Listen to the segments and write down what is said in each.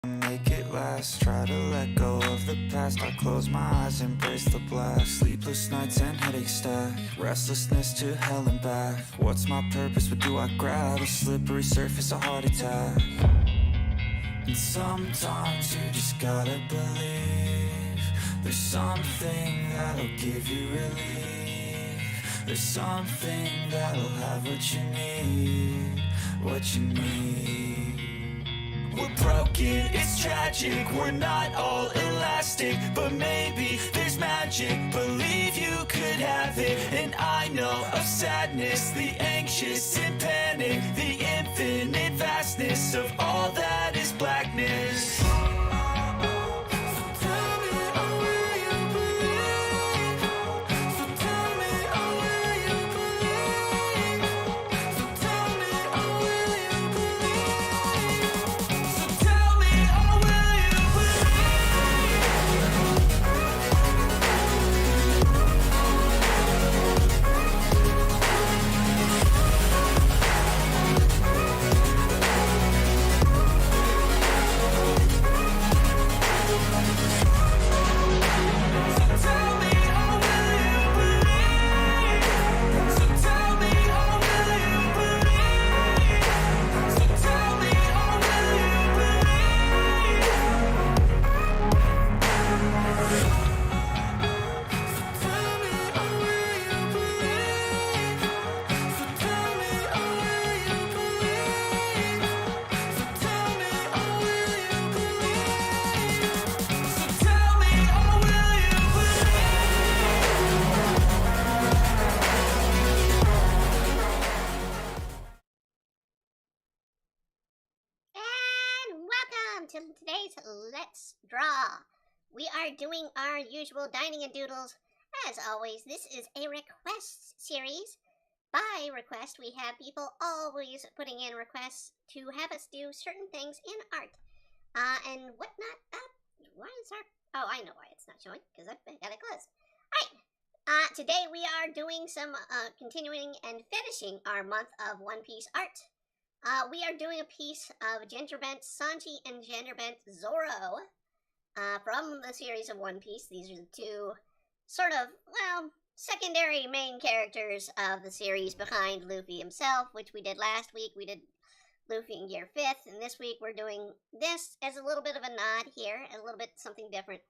Make it last, try to let go of the past. I close my eyes, embrace the blast. Sleepless nights and headaches stack, restlessness to hell and back. What's my purpose, what do I grab? A slippery surface, a heart attack. And sometimes you just gotta believe there's something that'll give you relief. There's something that'll have what you need, what you need. We're broken, it's tragic, we're not all elastic, but maybe there's magic, believe you could have it. And I know of sadness, the anxious and panic, the infinite vastness of all that is blackness. To today's Let's Draw. We are doing our usual Dining and Doodles. As always, this is a request series. By request, we have people always putting in requests to have us do certain things in art. And whatnot. Why is our... Oh, I know why it's not showing, because I've got it closed. Alright, today we are doing some continuing and finishing our month of One Piece art. We are doing a piece of Genderbent Sanji and Genderbent Zoro from the series of One Piece. These are the two sort of, well, secondary main characters of the series behind Luffy himself, which we did last week. We did Luffy in Gear 5th, and this week we're doing this as a little bit of a nod here, a little bit something different.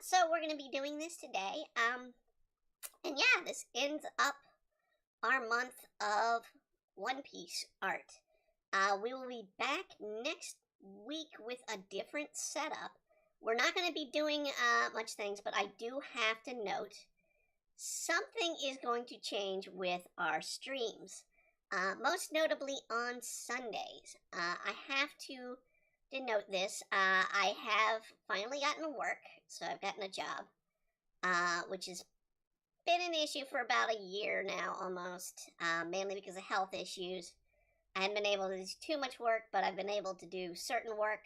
So we're going to be doing this today. And yeah, this ends up our month of One Piece art. We will be back next week with a different setup. We're not going to be doing much things, but I do have to note something is going to change with our streams. Most notably on Sundays. I have to denote this. I have finally gotten to work, so I've gotten a job, which has been an issue for about a year now, almost, mainly because of health issues. I haven't been able to do too much work, but I've been able to do certain work,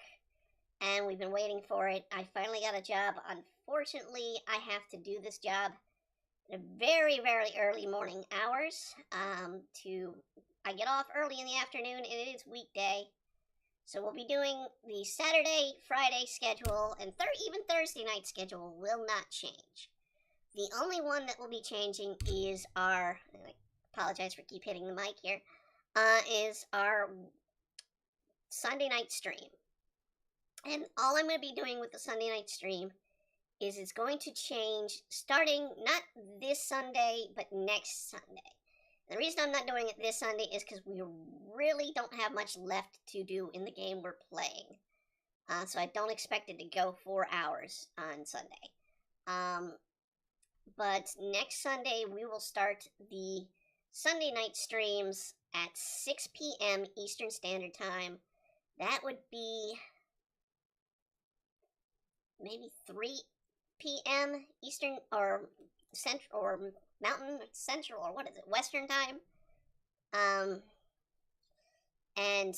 and we've been waiting for it. I finally got a job. Unfortunately, I have to do this job at very, very early morning hours. I get off early in the afternoon, and it is weekday. So we'll be doing the Saturday, Friday schedule, and even Thursday night schedule will not change. The only one that will be changing is our, I apologize for keep hitting the mic here, is our Sunday night stream. And all I'm going to be doing with the Sunday night stream is it's going to change starting not this Sunday, but next Sunday. The reason I'm not doing it this Sunday is because we really don't have much left to do in the game we're playing. So I don't expect it to go 4 hours on Sunday. But next Sunday, we will start the Sunday night streams at 6 p.m. Eastern Standard Time. That would be maybe 3 p.m. Eastern, or Central, or Mountain, Central, or what is it, Western Time. And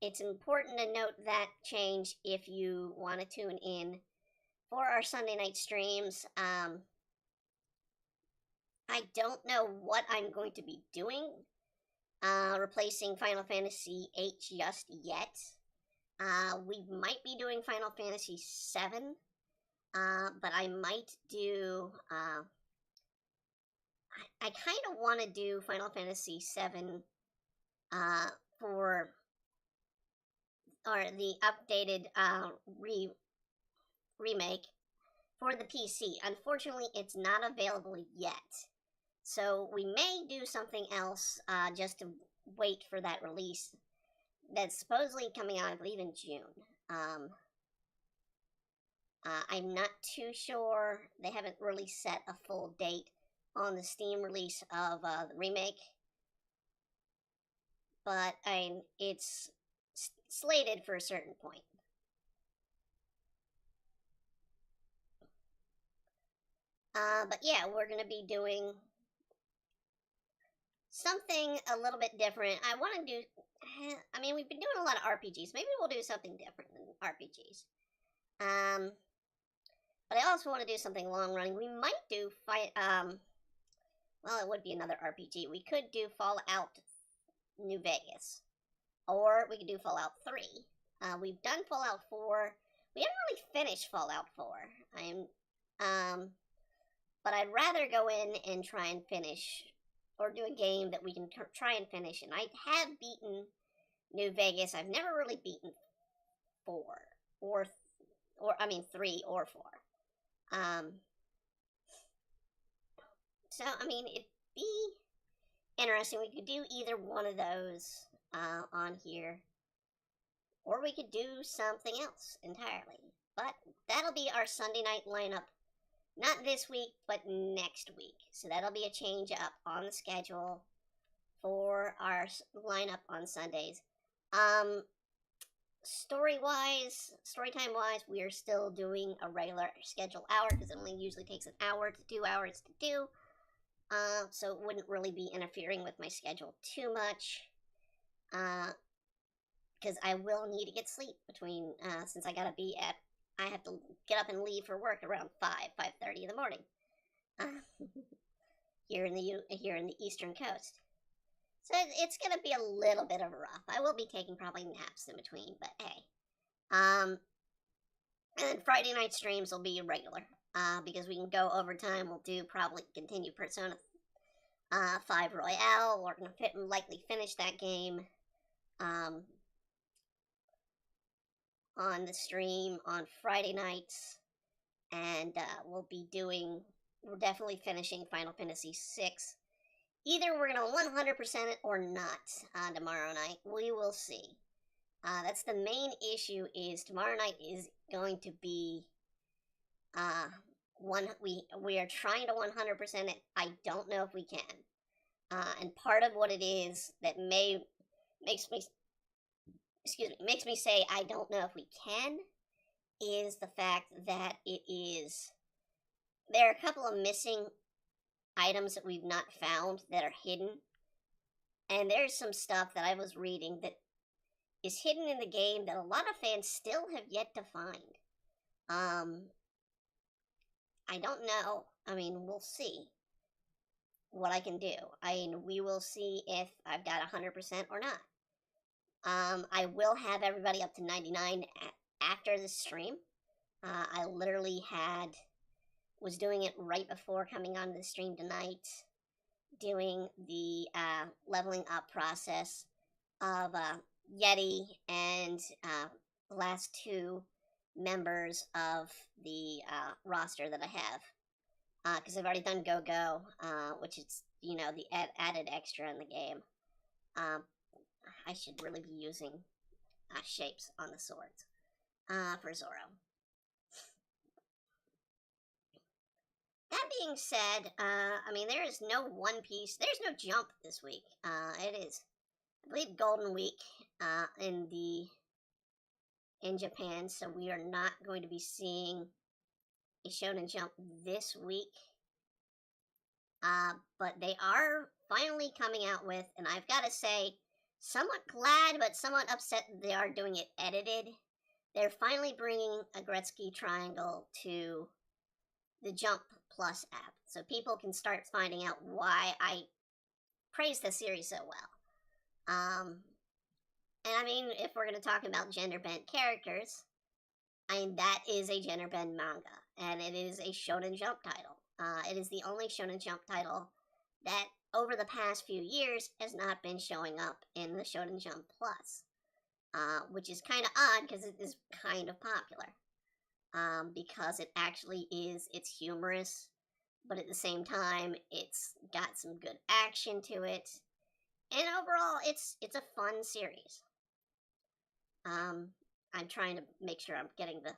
it's important to note that change if you want to tune in for our Sunday night streams. I don't know what I'm going to be doing replacing Final Fantasy VIII just yet. We might be doing Final Fantasy VII, but I might do. I kind of want to do Final Fantasy VII for or the updated remake for the PC. Unfortunately, it's not available yet. So we may do something else just to wait for that release. That's supposedly coming out, I believe, in June. I'm not too sure. They haven't really set a full date on the Steam release of the remake. But it's slated for a certain point. But yeah, we're going to be doing something a little bit different. I want to do. I mean, we've been doing a lot of RPGs. Maybe we'll do something different than RPGs. But I also want to do something long running. We might do well, it would be another RPG. We could do Fallout New Vegas, or we could do Fallout 3. We've done Fallout 4. We haven't really finished Fallout 4. But I'd rather go in and try and finish, or do a game that we can try and finish. And I have beaten New Vegas. I've never really beaten 4, or 3 or 4. So I mean, it'd be interesting. We could do either one of those on here, or we could do something else entirely. But that'll be our Sunday night lineup. Not this week, but next week. So that'll be a change up on the schedule for our lineup on Sundays. Storytime-wise, we are still doing a regular schedule hour, because it only usually takes an hour to 2 hours to do. So it wouldn't really be interfering with my schedule too much. Because I will need to get sleep between, since I have to get up and leave for work around 5:30 in the morning. Here in the Eastern Coast. So it's gonna be a little bit of a rough. I will be taking probably naps in between, but hey. And then Friday night streams will be regular. Because we can go overtime. We'll probably continue Persona 5 Royale. We're gonna likely finish that game on the stream on Friday nights, and we're definitely finishing Final Fantasy VI. Either we're gonna 100% it or not tomorrow night. We will see. That's the main issue. Is tomorrow night is going to be we are trying to 100% it. I don't know if we can. And part of what it is that makes me say I don't know if we can is the fact that there are a couple of missing items that we've not found that are hidden. And there's some stuff that I was reading that is hidden in the game that a lot of fans still have yet to find. I don't know. I mean, we'll see what I can do. We will see if I've got 100% or not. I will have everybody up to 99 after the stream. I literally was doing it right before coming on the stream tonight, doing the leveling up process of Yeti and the last 2 members of the roster that I have. Because I've already done Go-Go, which is, the added extra in the game. I should really be using shapes on the swords for Zoro. That being said, there is no One Piece. There's no Jump this week. It is, I believe, Golden Week in Japan, so we are not going to be seeing a Shonen Jump this week. But they are finally coming out with, and I've got to say, somewhat glad but somewhat upset that they are doing it edited. They're finally bringing a Gretzky Triangle to the Jump Plus app, so people can start finding out why I praise the series so well. And I mean, if we're going to talk about gender-bent characters, I mean, that is a gender-bent manga, and it is a Shonen Jump title. It is the only Shonen Jump title that, over the past few years, has not been showing up in the Shonen Jump Plus, which is kind of odd because it is kind of popular. Because it actually is, it's humorous, but at the same time, it's got some good action to it, and overall, it's a fun series. I'm trying to make sure I'm getting the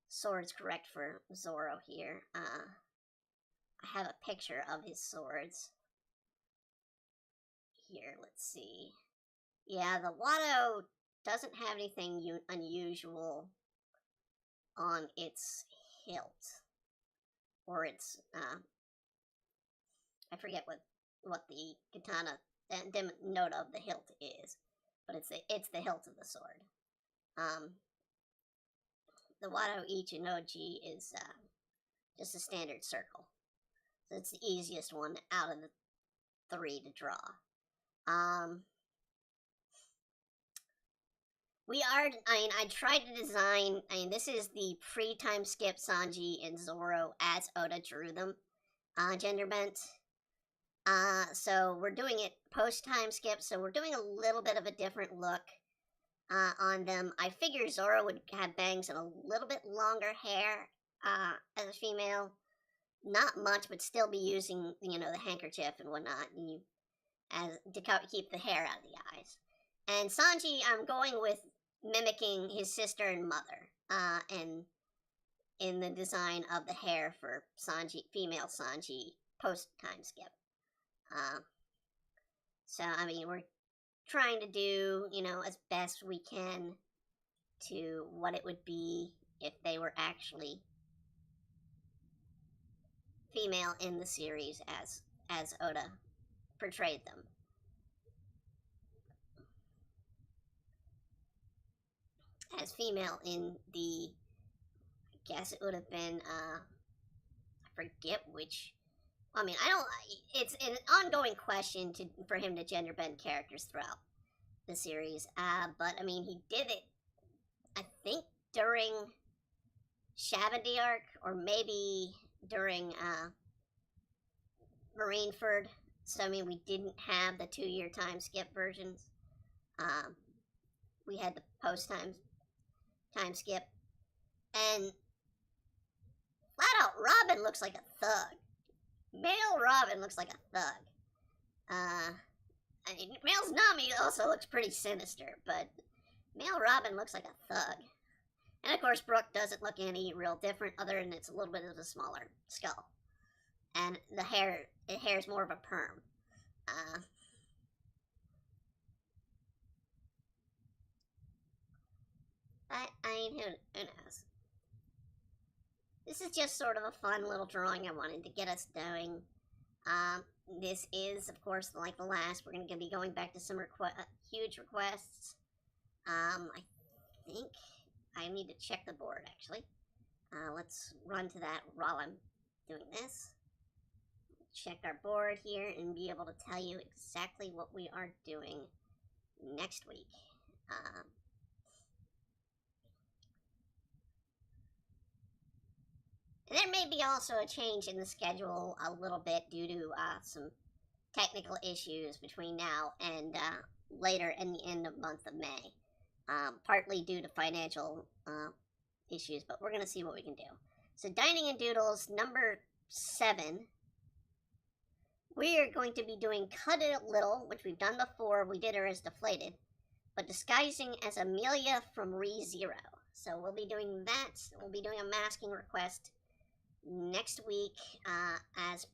swords correct for Zoro here. I have a picture of his swords. Here, let's see. Yeah, the Watto doesn't have anything unusual on its hilt. Or its, I forget what the katana note of the hilt is. But it's the hilt of the sword. The Watto Ichinoji is just a standard circle. So it's the easiest one out of the 3 to draw. I tried to design, this is the pre-time skip Sanji and Zoro as Oda drew them, Genderbent. So we're doing it post-time skip, so we're doing a little bit of a different look on them. I figure Zoro would have bangs and a little bit longer hair as a female. Not much, but still be using, the handkerchief and whatnot to keep the hair out of the eyes. And Sanji, I'm going with mimicking his sister and mother, and in the design of the hair for Sanji, female Sanji, post-time skip. So, we're trying to do, as best we can to what it would be if they were actually female in the series as Oda portrayed them. As female in the, I guess it would have been, I forget which, it's an ongoing question for him to gender bend characters throughout the series, but, he did it, I think, during Shabandi arc, or maybe during, Marineford, so, we didn't have the 2-year time skip versions. We had the post-time skip, and flat out, Robin looks like a thug. Male Robin looks like a thug. Male's Nami also looks pretty sinister, but male Robin looks like a thug. And of course, Brooke doesn't look any real different, other than it's a little bit of a smaller skull. And the hair's more of a perm. But, who knows? This is just sort of a fun little drawing I wanted to get us doing. This is, of course, like the last. We're going to be going back to some huge requests. I think I need to check the board, actually. Let's run to that while I'm doing this. Check our board here and be able to tell you exactly what we are doing next week. There may be also a change in the schedule a little bit due to some technical issues between now and later in the end of month of May. Partly due to financial issues, but we're going to see what we can do. So Dining and Doodles, number 7. We are going to be doing Cut It Little, which we've done before. We did her as Deflated, but disguising as Amelia from ReZero. So we'll be doing that. We'll be doing a masking request next week, as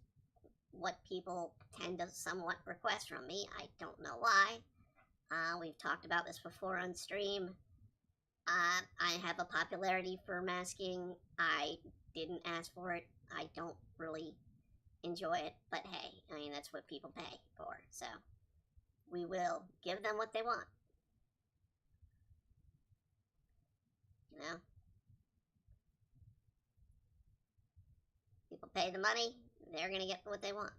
what people tend to somewhat request from me. I don't know why. We've talked about this before on stream. I have a popularity for masking. I didn't ask for it. I don't really enjoy it, but hey, that's what people pay for, so we will give them what they want. People pay the money, they're gonna get what they want.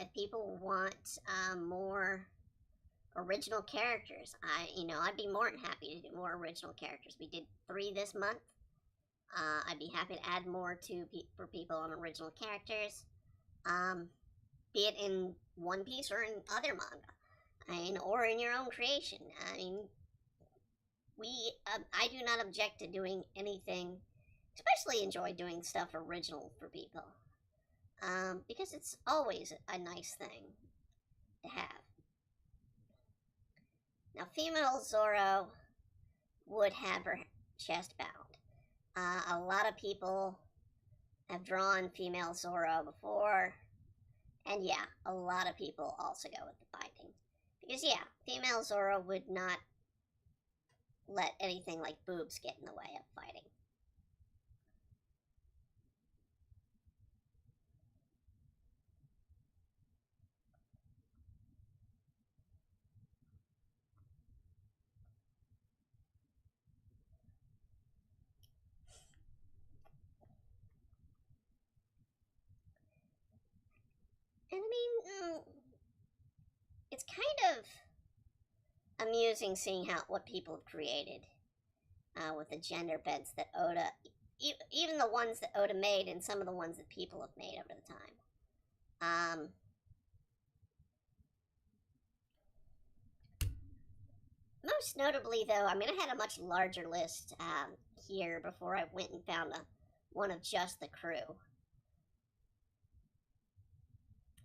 If people want more original characters, I'd be more than happy to do more original characters. We did 3 this month. I'd be happy to add more for people on original characters, be it in One Piece or in other manga, or in your own creation. I do not object to doing anything. Especially enjoy doing stuff original for people, because it's always a nice thing to have. Now, female Zoro would have her chest bound. A lot of people have drawn female Zoro before, and yeah, a lot of people also go with the binding. Because yeah, female Zoro would not let anything like boobs get in the way of fighting. And it's kind of amusing seeing what people have created with the gender bents that Oda, even the ones that Oda made, and some of the ones that people have made over the time. Most notably, though, I had a much larger list here before I went and found one of just the crew.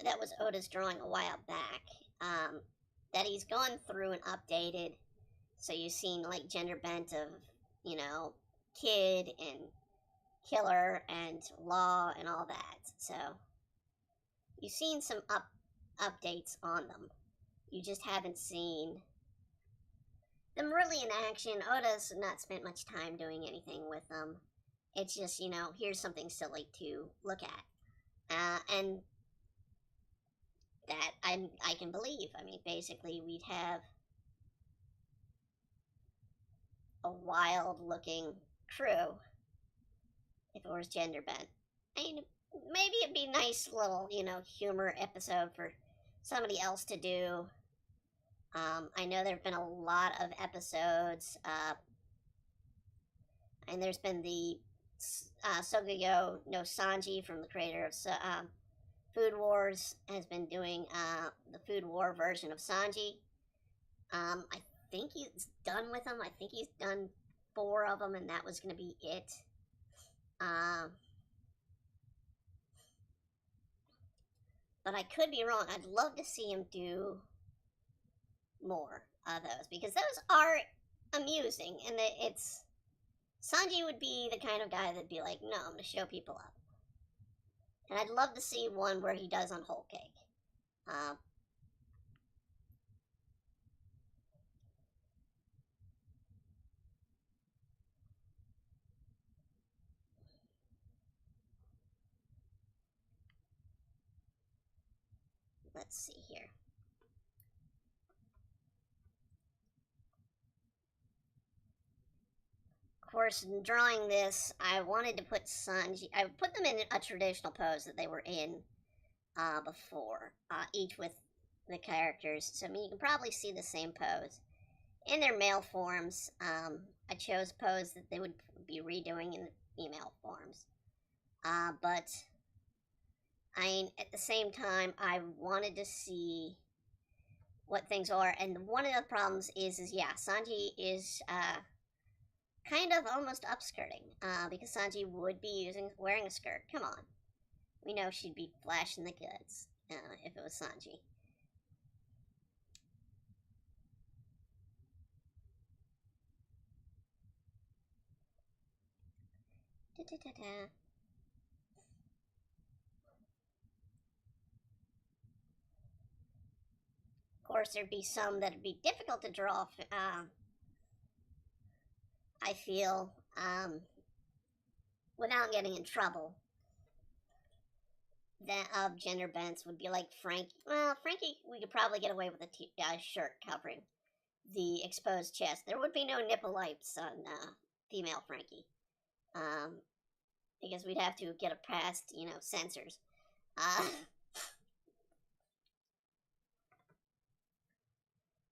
That was Oda's drawing a while back. That he's gone through and updated. So you've seen like Genderbent of, Kid and Killer and Law and all that. So you've seen some updates on them. You just haven't seen them really in action. Oda's not spent much time doing anything with them. It's just, here's something silly to look at. And that I can believe. Basically, we'd have a wild-looking crew if it was gender bent. Maybe it'd be a nice little, humor episode for somebody else to do. I know there have been a lot of episodes, and there's been the Sogoyo no Sanji from the creator of Food Wars has been doing the Food War version of Sanji. I think he's done with them. I think he's done 4 of them, and that was going to be it. But I could be wrong. I'd love to see him do more of those, because those are amusing, and it's Sanji would be the kind of guy that'd be like, no, I'm going to show people up. And I'd love to see one where he does on Whole Cake. Let's see here. Of course, in drawing this, I wanted to put Sanji. I put them in a traditional pose that they were in before, each with the characters. So you can probably see the same pose in their male forms. I chose a pose that they would be redoing in the female forms. But at the same time, I wanted to see what things are. And one of the problems is yeah, Sanji is kind of almost upskirting, because Sanji would be wearing a skirt. Come on. We know she'd be flashing the goods if it was Sanji. Da-da-da-da. Of course, there'd be some that'd be difficult to draw, I feel, without getting in trouble. That of gender bents would be like Frankie. Well, Frankie, we could probably get away with a shirt covering the exposed chest. There would be no nipple lights on female Frankie, because we'd have to get it past, censors.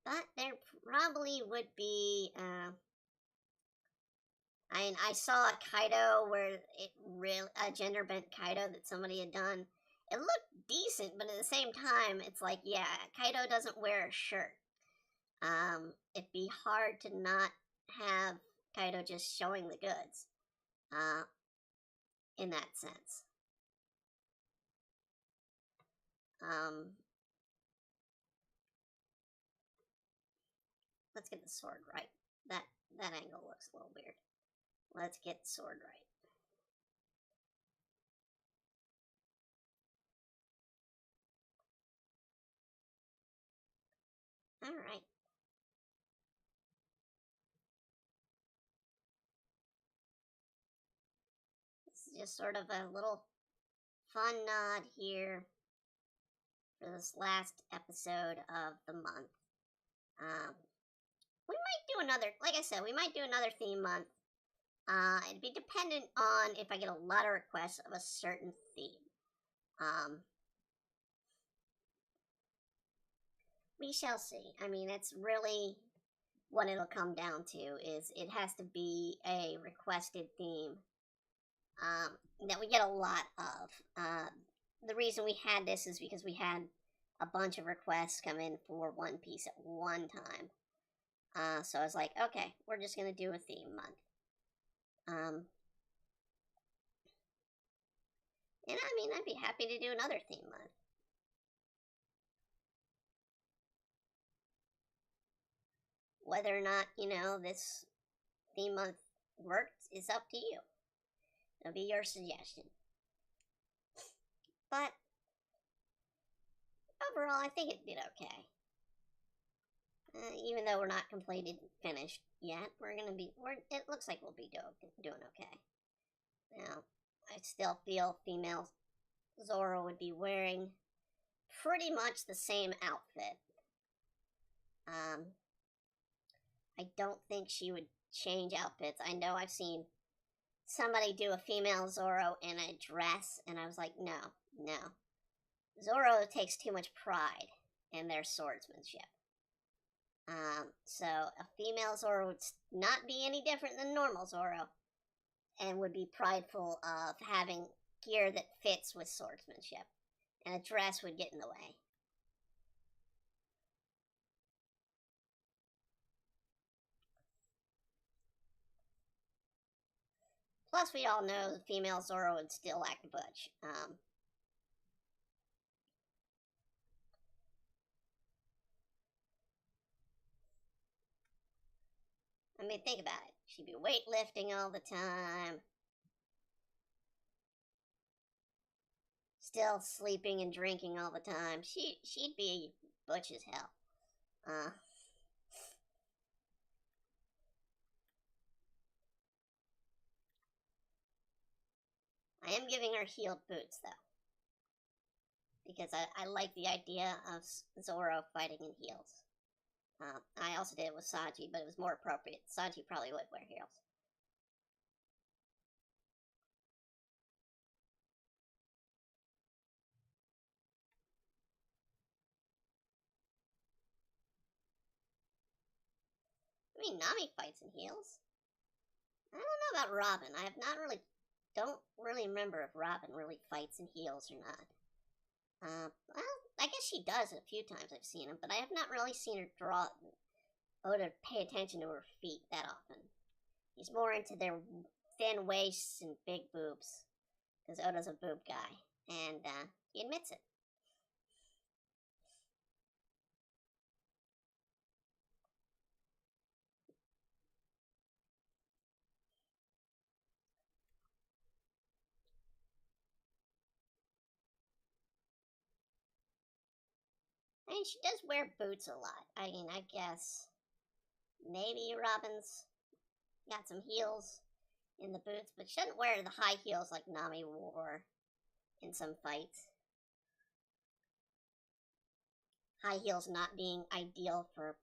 But there probably would be, I saw a Kaido where it really, a Genderbent Kaido that somebody had done. It looked decent, but at the same time, it's like, yeah, Kaido doesn't wear a shirt. It'd be hard to not have Kaido just showing the goods, in that sense. Let's get the sword right. That angle looks a little weird. Let's get the sword right. Alright. This is just sort of a little fun nod here for this last episode of the month. We might do another, like I said, we might do another theme month. It'd be dependent on if I get a lot of requests of a certain theme. We shall see. I mean, it's really what it'll come down to is it has to be a requested theme that we get a lot of. The reason we had this is because we had a bunch of requests come in for One Piece at one time. So I was like, okay, we're just going to do a theme month. And I mean, I'd be happy to do another theme month. Whether or not, this theme month works is up to you. It'll be your suggestion. But overall, I think it did okay. Even though we're not completed, finished yet, it looks like we'll be doing okay. Now, I still feel female Zoro would be wearing pretty much the same outfit. I don't think she would change outfits. I know I've seen somebody do a female Zoro in a dress, and I was like, no. Zoro takes too much pride in their swordsmanship. So a female Zoro would not be any different than normal Zoro, and would be prideful of having gear that fits with swordsmanship, and a dress would get in the way. Plus, we all know the female Zoro would still act butch. I mean, think about it. She'd be weightlifting all the time. Still sleeping and drinking all the time. She'd be butch as hell. I am giving her heeled boots, though. Because I like the idea of Zoro fighting in heels. I also did it with Sanji, but it was more appropriate. Sanji probably would wear heels. I mean, Nami fights in heels. I don't know about Robin. Don't really remember if Robin really fights in heels or not. Well, I guess she does a few times I've seen him, but I have not really seen her to pay attention to her feet that often. He's more into their thin waists and big boobs, because Oda's a boob guy, and he admits it. And she does wear boots a lot. I mean, I guess maybe Robin's got some heels in the boots, but she doesn't wear the high heels like Nami wore in some fights. High heels not being ideal for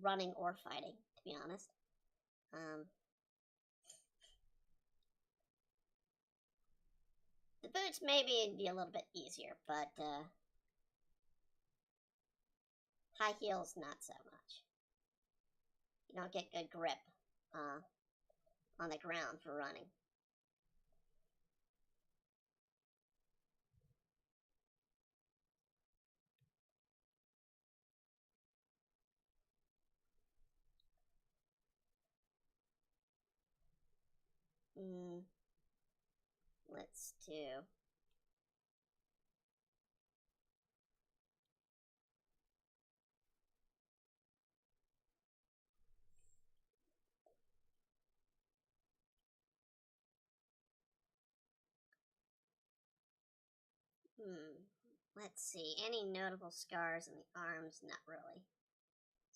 running or fighting, to be honest. The boots maybe would be a little bit easier, but high heels not so much. you don't get good grip on the ground for running. Let's do. Let's see. Any notable scars in the arms? Not really.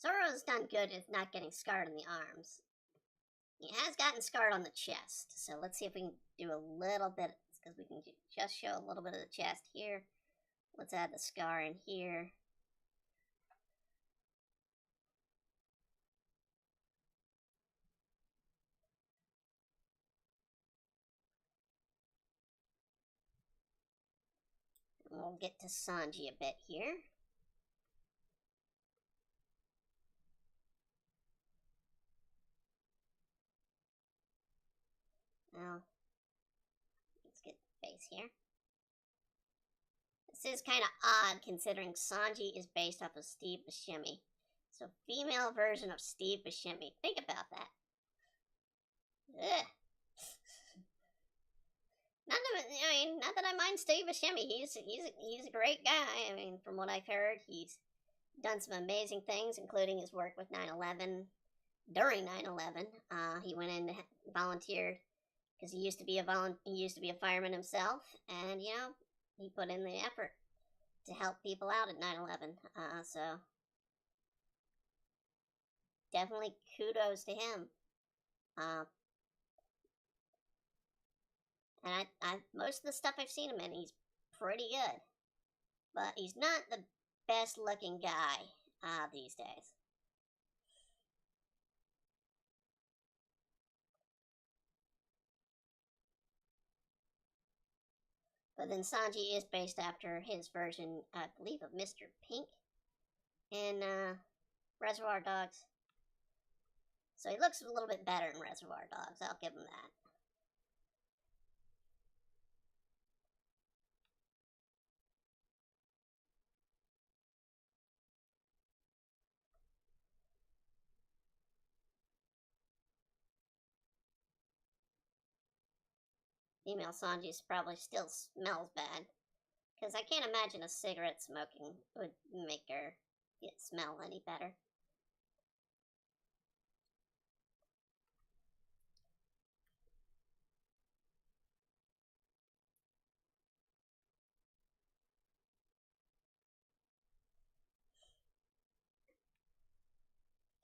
Zoro's done good at not getting scarred in the arms. He has gotten scarred on the chest. So let's see if we can do a little bit, because we can just show a little bit of the chest here. Let's add the scar in here. And we'll get to Sanji a bit here. Now, let's get the face here. This is kind of odd considering Sanji is based off of Steve Buscemi. So, female version of Steve Buscemi. Think about that. Ugh. Not that I mind Steve Buscemi. He's a great guy. I mean, from what I've heard, he's done some amazing things, including his work with 9/11. During 9/11, he went in and volunteered because he used to be a fireman himself, and he put in the effort to help people out at 9/11. So definitely kudos to him. And most of the stuff I've seen him in, he's pretty good. But he's not the best looking guy these days. But then Sanji is based after his version, I believe, of Mr. Pink in Reservoir Dogs. So he looks a little bit better in Reservoir Dogs, I'll give him that. Female Sanji probably still smells bad. Because I can't imagine a cigarette smoking would make her smell any better.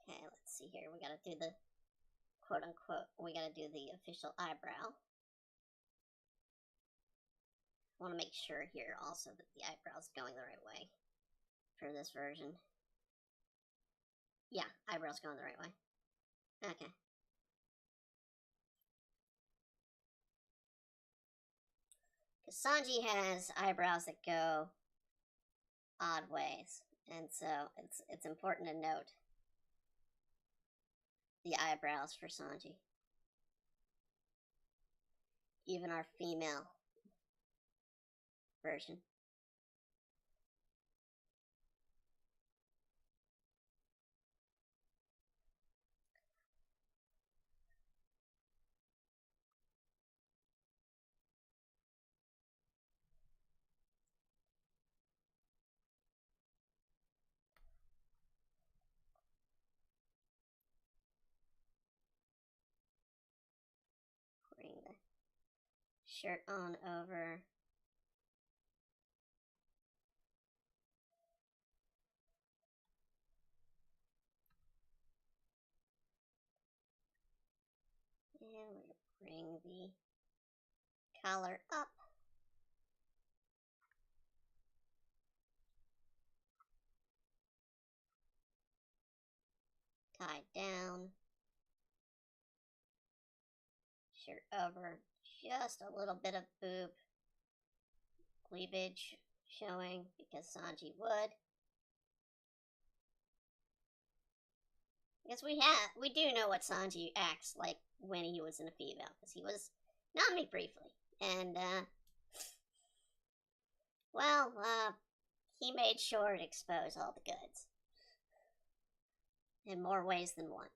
Okay, let's see here. We gotta do the quote unquote, we gotta do the official eyebrow. I want to make sure here also that the eyebrow's going the right way for this version. Yeah, eyebrow's going the right way. Okay. Because Sanji has eyebrows that go odd ways, and so it's important to note the eyebrows for Sanji. Even our female version. Bring the shirt on over. And we're going to bring the collar up. Tie down. Shirt over. Just a little bit of boob cleavage showing because Sanji would. Because we do know what Sanji acts like when he was in a female, because he was Nami briefly, and well, he made sure to expose all the goods in more ways than one.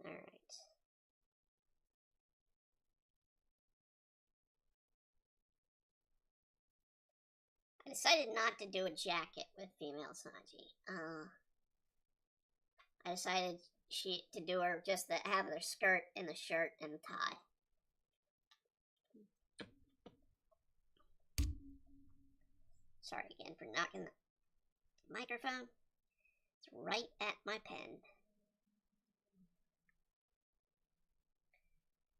All right. I decided not to do a jacket with female Sanji. I decided to do her just to have her skirt and the shirt and the tie. Sorry again for knocking the microphone. It's right at my pen.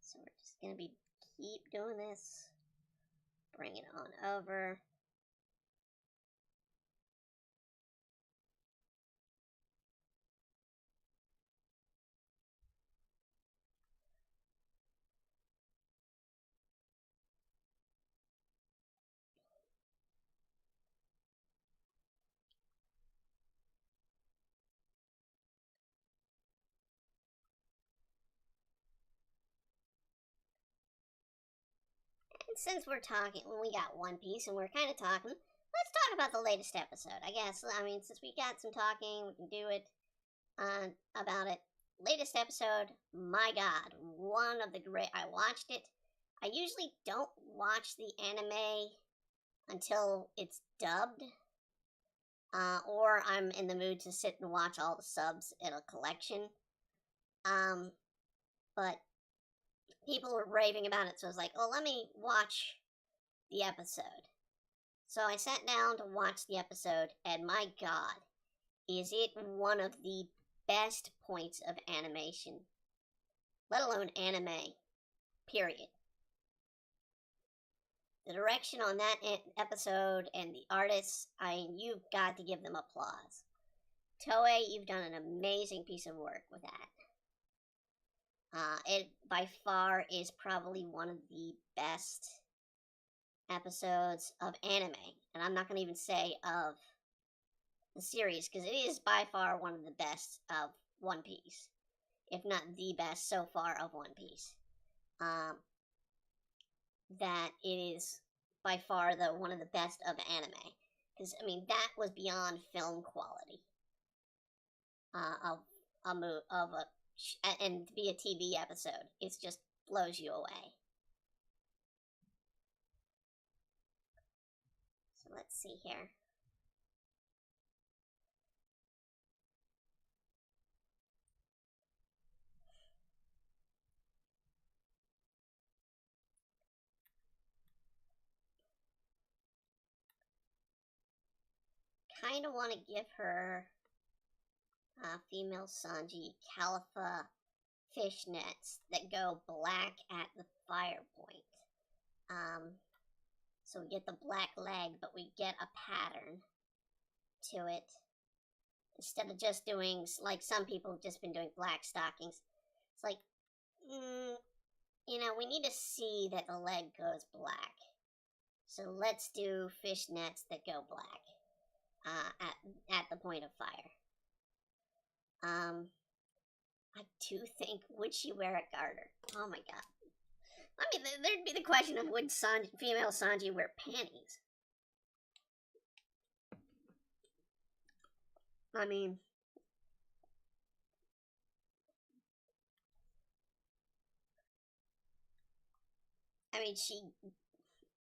So we're just gonna keep doing this. Bring it on over. And since we're talking, when we got One Piece and we're kind of talking, let's talk about the latest episode. I guess, I mean, since we got some talking, we can do it about it. Latest episode, my god, one of the great. I watched it. I usually don't watch the anime until it's dubbed, or I'm in the mood to sit and watch all the subs in a collection. But people were raving about it, so I was like, well, let me watch the episode. So I sat down to watch the episode, and my god, is it one of the best points of animation, let alone anime, period. The direction on that episode and the artists, you've got to give them applause. Toei, you've done an amazing piece of work with that. It by far is probably one of the best episodes of anime, and I'm not going to even say of the series, because it is by far one of the best of One Piece, if not the best so far of One Piece. That it is by far one of the best of anime, because I mean that was beyond film quality. And to be a TV episode, it just blows you away. So let's see here. Kind of want to give her female Sanji Califa fishnets that go black at the fire point. So we get the black leg, but we get a pattern to it. Instead of just doing, like some people have just been doing black stockings. It's like, we need to see that the leg goes black. So let's do fishnets that go black at the point of fire. I do think, would she wear a garter? Oh my god. I mean, there'd be the question of would female Sanji wear panties? I mean,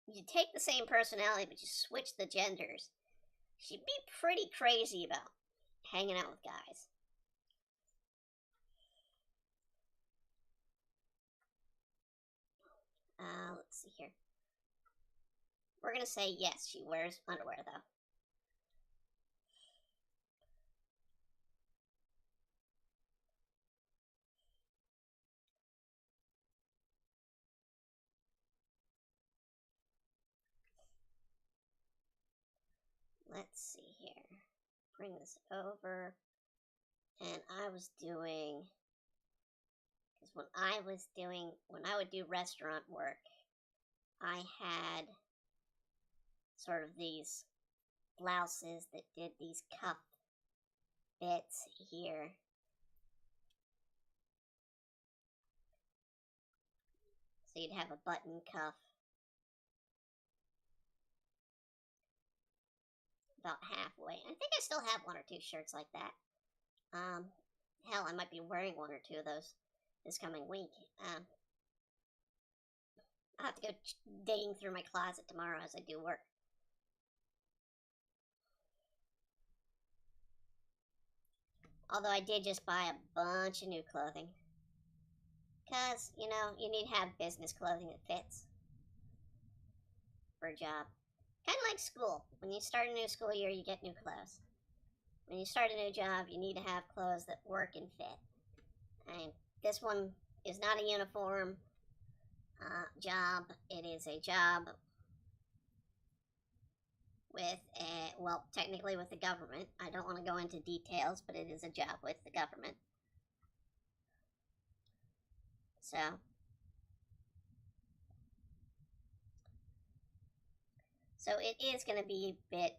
you take the same personality, but you switch the genders. She'd be pretty crazy about hanging out with guys. Let's see here. We're gonna say yes, she wears underwear, though. let's see here. Bring this over. And I was doing, because when I would do restaurant work, I had sort of these blouses that did these cuff bits here. So you'd have a button cuff about halfway. I think I still have one or two shirts like that. Hell, I might be wearing one or two of those this coming week. I'll have to go digging through my closet tomorrow as I do work. Although I did just buy a bunch of new clothing. Because, you know, you need to have business clothing that fits for a job. Kind of like school. When you start a new school year, you get new clothes. When you start a new job, you need to have clothes that work and fit. And this one is not a uniform job. It is a job with, well, technically with the government. I don't want to go into details, but it is a job with the government. So it is going to be a bit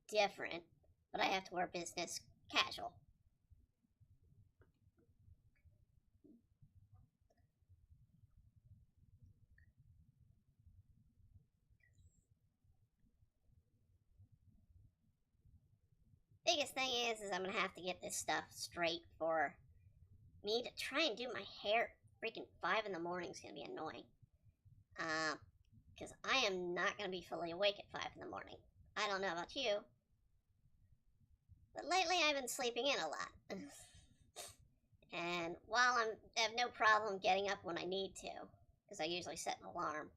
different, but I have to wear business casual. Biggest thing is I'm going to have to get this stuff straight for me to try and do my hair. Freaking 5 in the morning is going to be annoying. Because I am not going to be fully awake at 5 in the morning. I don't know about you, but lately I've been sleeping in a lot. And while I have no problem getting up when I need to, because I usually set an alarm,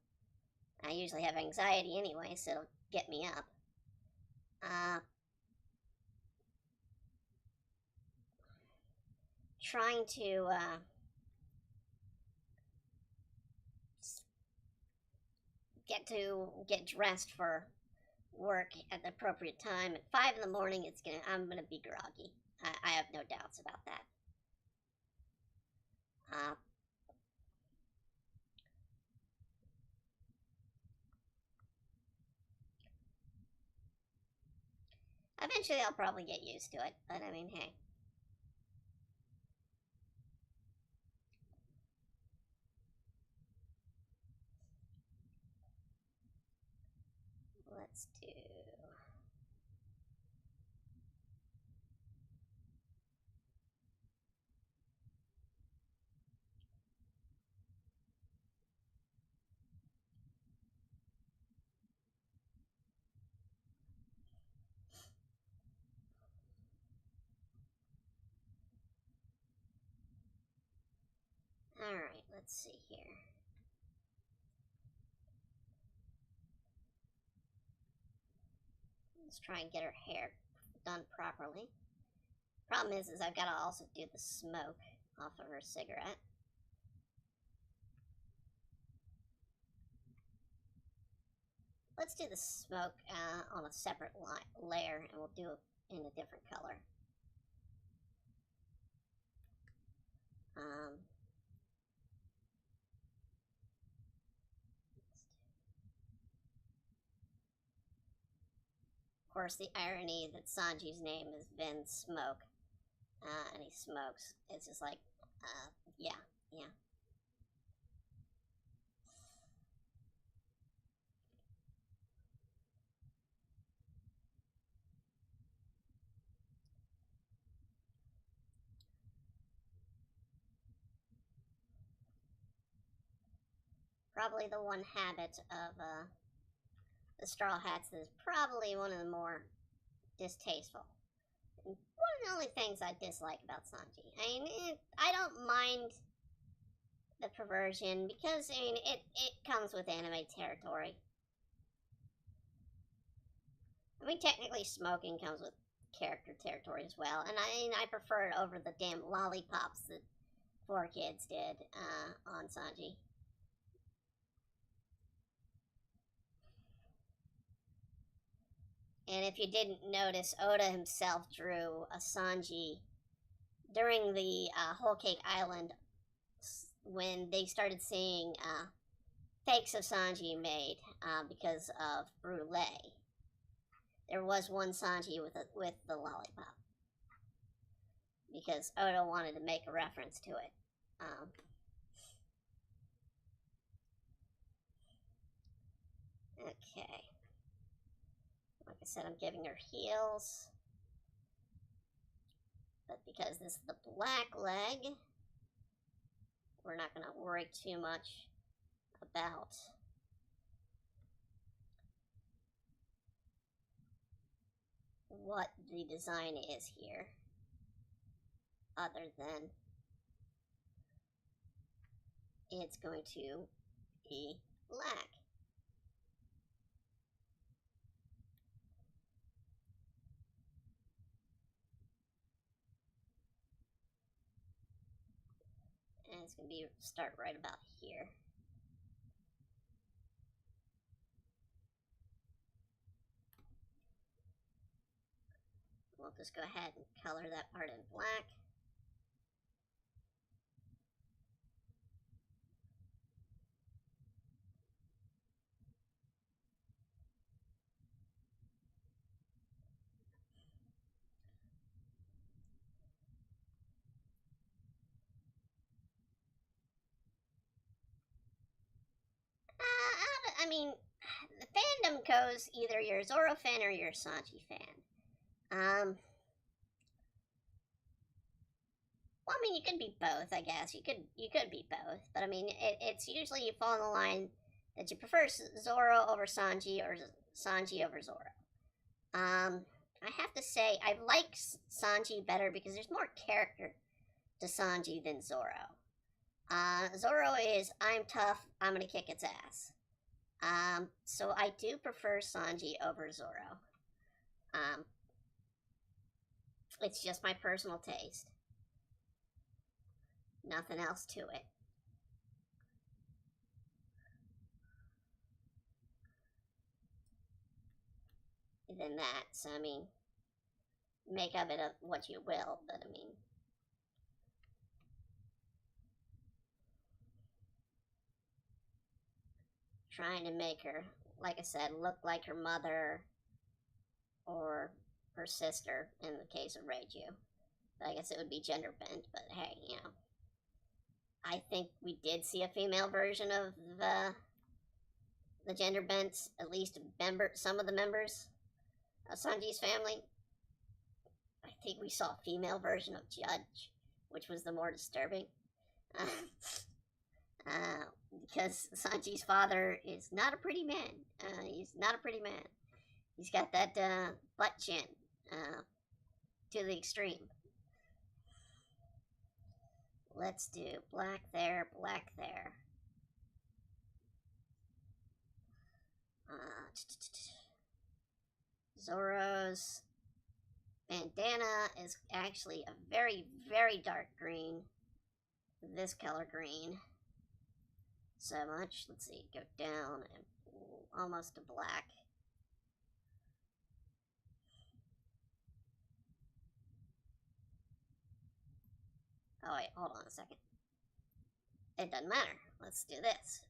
I usually have anxiety anyway, so it'll get me up. Trying to get dressed for work at the appropriate time. At 5 in the morning, I'm gonna be groggy. I have no doubts about that. Eventually, I'll probably get used to it, but I mean, hey. Let's do... Alright, let's see here. Let's try and get her hair done properly. Problem is I've got to also do the smoke off of her cigarette. Let's do the smoke on a separate layer, and we'll do it in a different color. Of course, the irony that Sanji's name has been Smoke, and he smokes. It's just like, yeah. Probably the one habit of the Straw Hats that is probably one of the more distasteful. One of the only things I dislike about Sanji. I mean, I don't mind the perversion because, I mean, it comes with anime territory. I mean, technically smoking comes with character territory as well, and I prefer it over the damn lollipops that 4Kids did on Sanji. And if you didn't notice, Oda himself drew a Sanji during the Whole Cake Island when they started seeing fakes of Sanji made because of Brulee. There was one Sanji with the lollipop because Oda wanted to make a reference to it. Okay. Like I said, I'm giving her heels. But because this is the black leg, we're not going to worry too much about what the design is here, other than it's going to be black. And it's going to be start right about here. We'll just go ahead and color that part in black. I mean, the fandom goes either you're a Zoro fan or you're a Sanji fan. Well, I mean, you could be both, I guess. You could be both, but I mean, it's usually you fall in the line that you prefer Zoro over Sanji or Sanji over Zoro. I have to say I like Sanji better because there's more character to Sanji than Zoro. Zoro is I'm tough, I'm gonna kick its ass. So I do prefer Sanji over Zoro. It's just my personal taste. Nothing else to it. Than that, so I mean, make of it what you will, but I mean, trying to make her, like I said, look like her mother or her sister in the case of Reiju. But I guess it would be Genderbent, but hey, you know. I think we did see a female version of the Genderbents, at least some of the members of Sanji's family. I think we saw a female version of Judge, which was the more disturbing. Because Sanji's father is not a pretty man. He's not a pretty man. He's got that butt chin to the extreme. Let's do black there, black there. Zoro's bandana is actually a very, very dark green. This color green. So much. Let's see, go down and almost to black. Oh wait, hold on a second. It doesn't matter. Let's do this.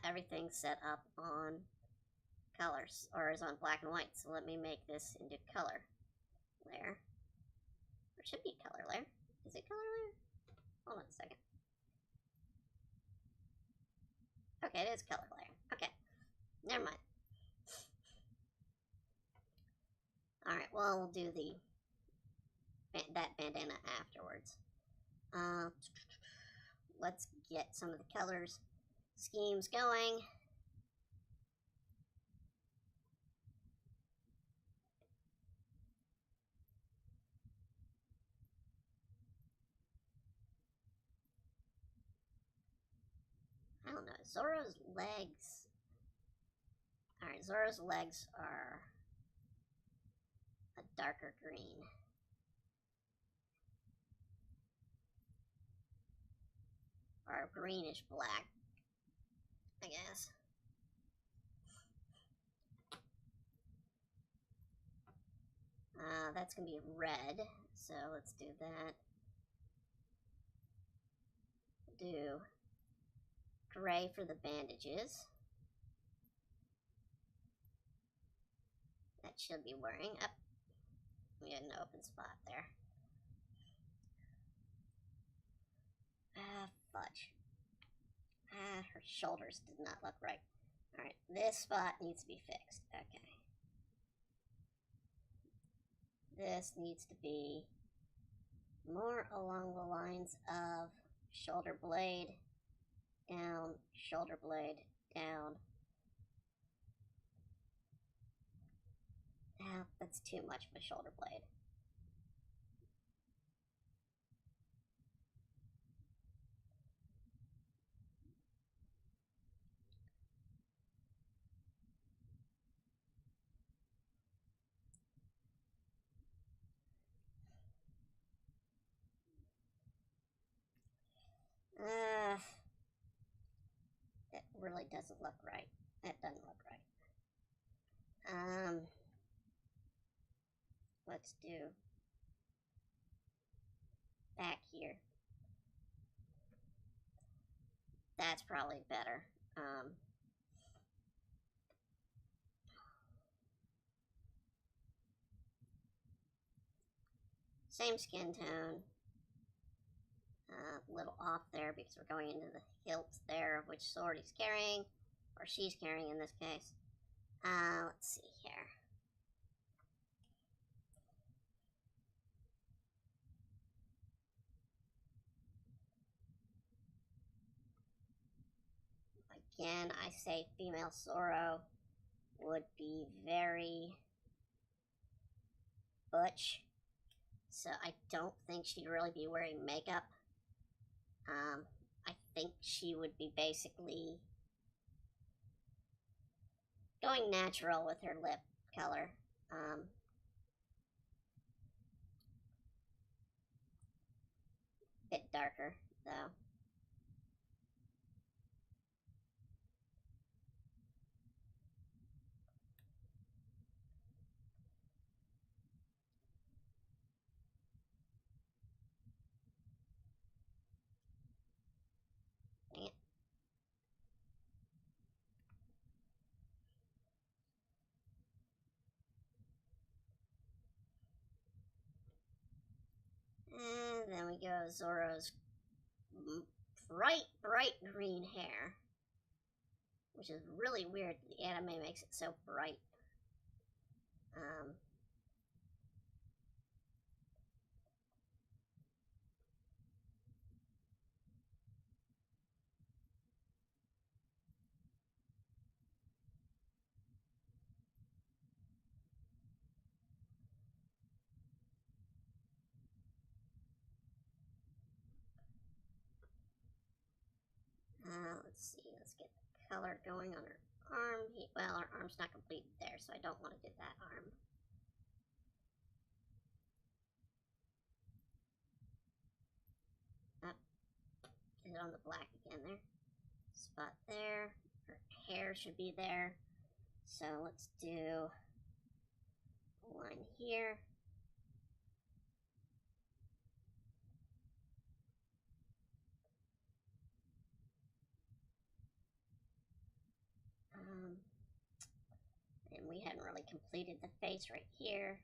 Everything's set up on colors, or is on black and white. So let me make this into color layer. Or should be color layer. Is it color layer? Hold on a second. Okay, it is color layer. Okay, never mind. Alright, well, we'll do that bandana afterwards. Let's get some of the colors schemes going. I don't know, Zoro's legs. Alright, Zoro's legs are a darker green. Or greenish black, I guess. That's gonna be red, so let's do that. Do gray for the bandages. That should be wearing up. We had an open spot there. Fudge. Her shoulders did not look right. Alright, this spot needs to be fixed. Okay. This needs to be more along the lines of shoulder blade, down, shoulder blade, down. Now, that's too much of a shoulder blade. It really doesn't look right. That doesn't look right. Let's do back here. That's probably better. Same skin tone. A little off there because we're going into the hilt there of which sword he's carrying, or she's carrying in this case. Let's see here. Again, I say female Zoro would be very butch, so I don't think she'd really be wearing makeup. I think she would be basically going natural with her lip color. Bit darker, though. Dang it. And then we go Zoro's bright green hair, which is really weird. The anime makes it so bright. Let's see, let's get the color going on her arm. Well, her arm's not completed there, so I don't want to do that arm. Get it on the black again there. Spot there. Her hair should be there. So let's do one here. And we hadn't really completed the face right here.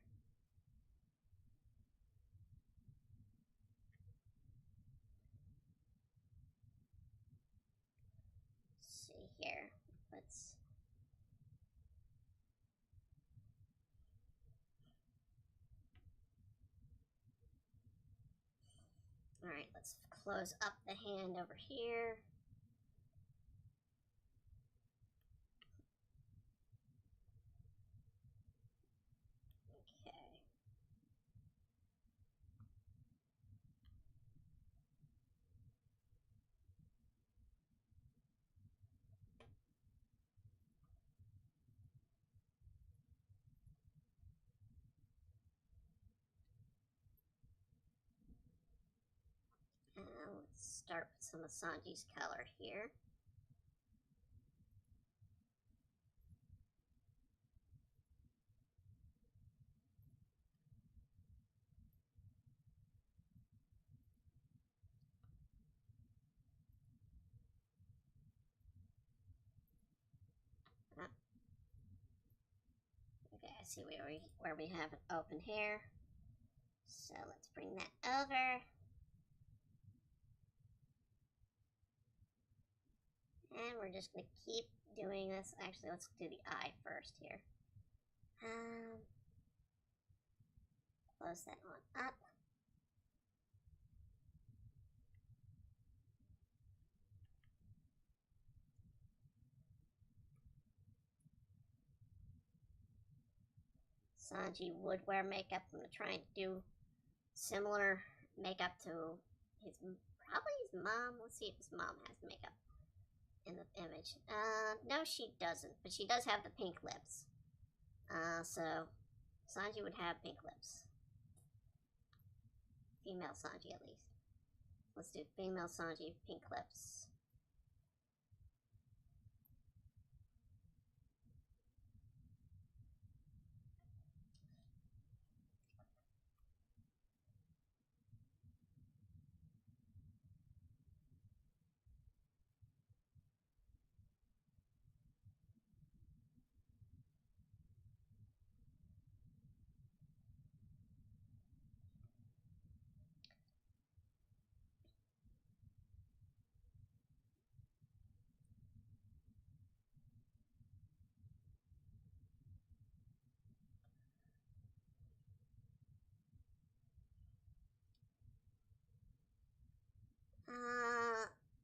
Let's see here. Let's Alright, let's close up the hand over here. Let's start with some of Sanji's color here. see where we have an open hair. So let's bring that over. And we're just going to keep doing this. Actually, let's do the eye first here. Close that one up. Sanji would wear makeup. I'm going to try and do similar makeup to probably his mom. Let's see if his mom has makeup in the image. No, she doesn't, but she does have the pink lips. So Sanji would have pink lips. Female Sanji, at least. Let's do female Sanji, pink lips.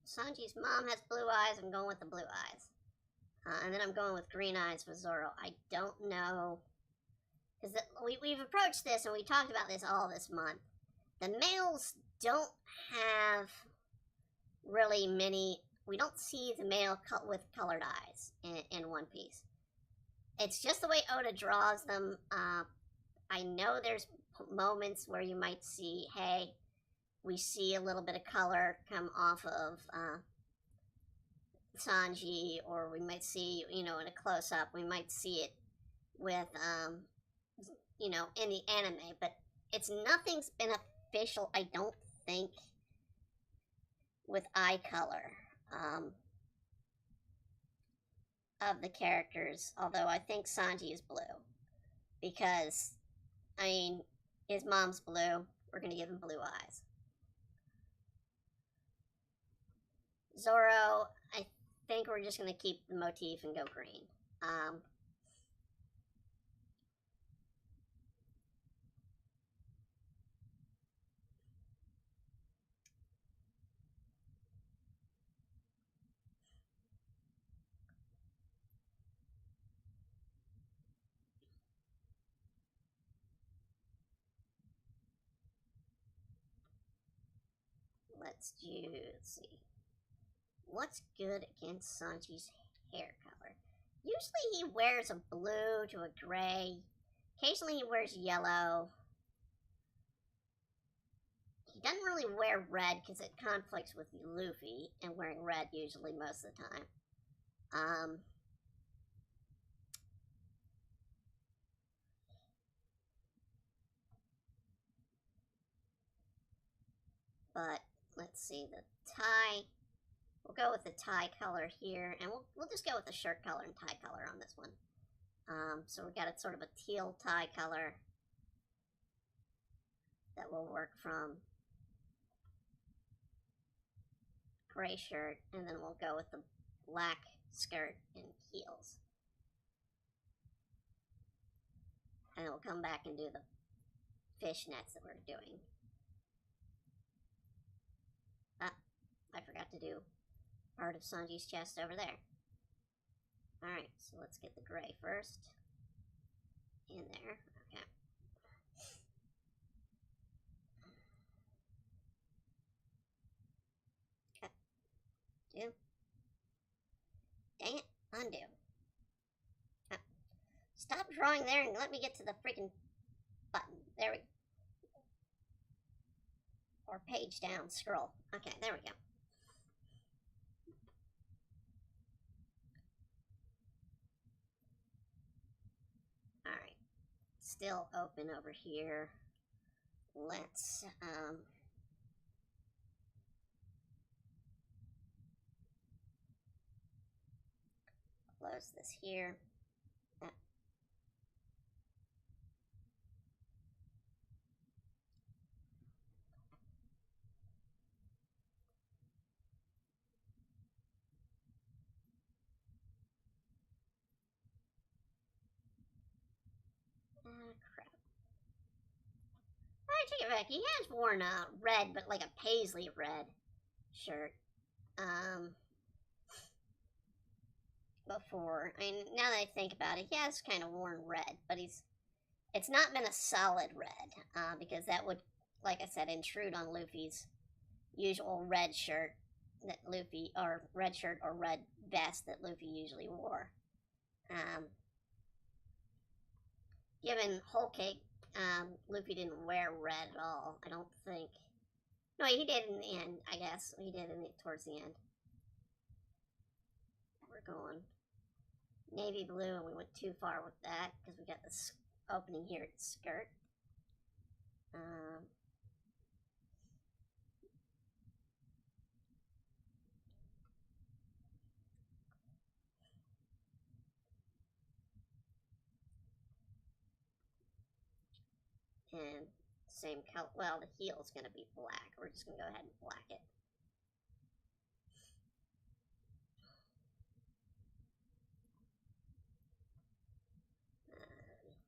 Sanji's mom has blue eyes. I'm going with the blue eyes. And then I'm going with green eyes for Zoro. I don't know. Because we've approached this and we talked about this all this month. The males don't have really many. We don't see the male with colored eyes in One Piece. It's just the way Oda draws them. I know there's moments where you might see, hey, we see a little bit of color come off of Sanji, or we might see, in a close-up, we might see it with, in the anime, but nothing's been official, I don't think, with eye color of the characters, although I think Sanji is blue, because, his mom's blue, we're going to give him blue eyes. Zoro, I think we're just going to keep the motif and go green. Let's see. What's good against Sanji's hair color? Usually he wears a blue to a gray. Occasionally he wears yellow. He doesn't really wear red because it conflicts with Luffy and wearing red usually most of the time. But let's see, the tie. We'll go with the tie color here, and we'll just go with the shirt color and tie color on this one. So we got a sort of a teal tie color that will work from gray shirt, and then we'll go with the black skirt and heels. And we'll come back and do the fishnets that we're doing. I forgot to do part of Sanji's chest over there. Alright, so let's get the gray first. In there, okay. Cut. Do. Dang it, undo. Stop drawing there and let me get to the freaking button. There we go. Or page down, scroll. Okay, there we go. Alright, still open over here. Let's, close this here. take it back. He has worn a red, but like a paisley red shirt. Before. I mean, now that I think about it, he has kind of worn red, but it's not been a solid red, because that would, like I said, intrude on Luffy's usual red shirt that Luffy, or red shirt or red vest that Luffy usually wore. Given Whole Cake, Luffy didn't wear red at all, I don't think. No, he did in the end, I guess. He did towards the end. We're going navy blue, and we went too far with that because we got this opening here at the skirt. And same color. Well, the heel's going to be black. We're just going to go ahead and black it.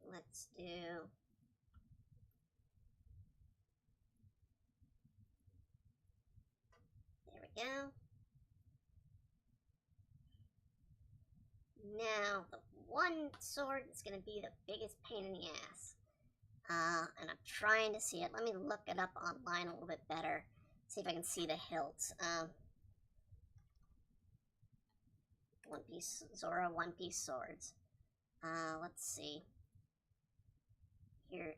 Let's do... There we go. Now, the one sword that's going to be the biggest pain in the ass. And I'm trying to see it. Let me look it up online a little bit better. See if I can see the hilts. One Piece Zoro, One Piece swords. Let's see.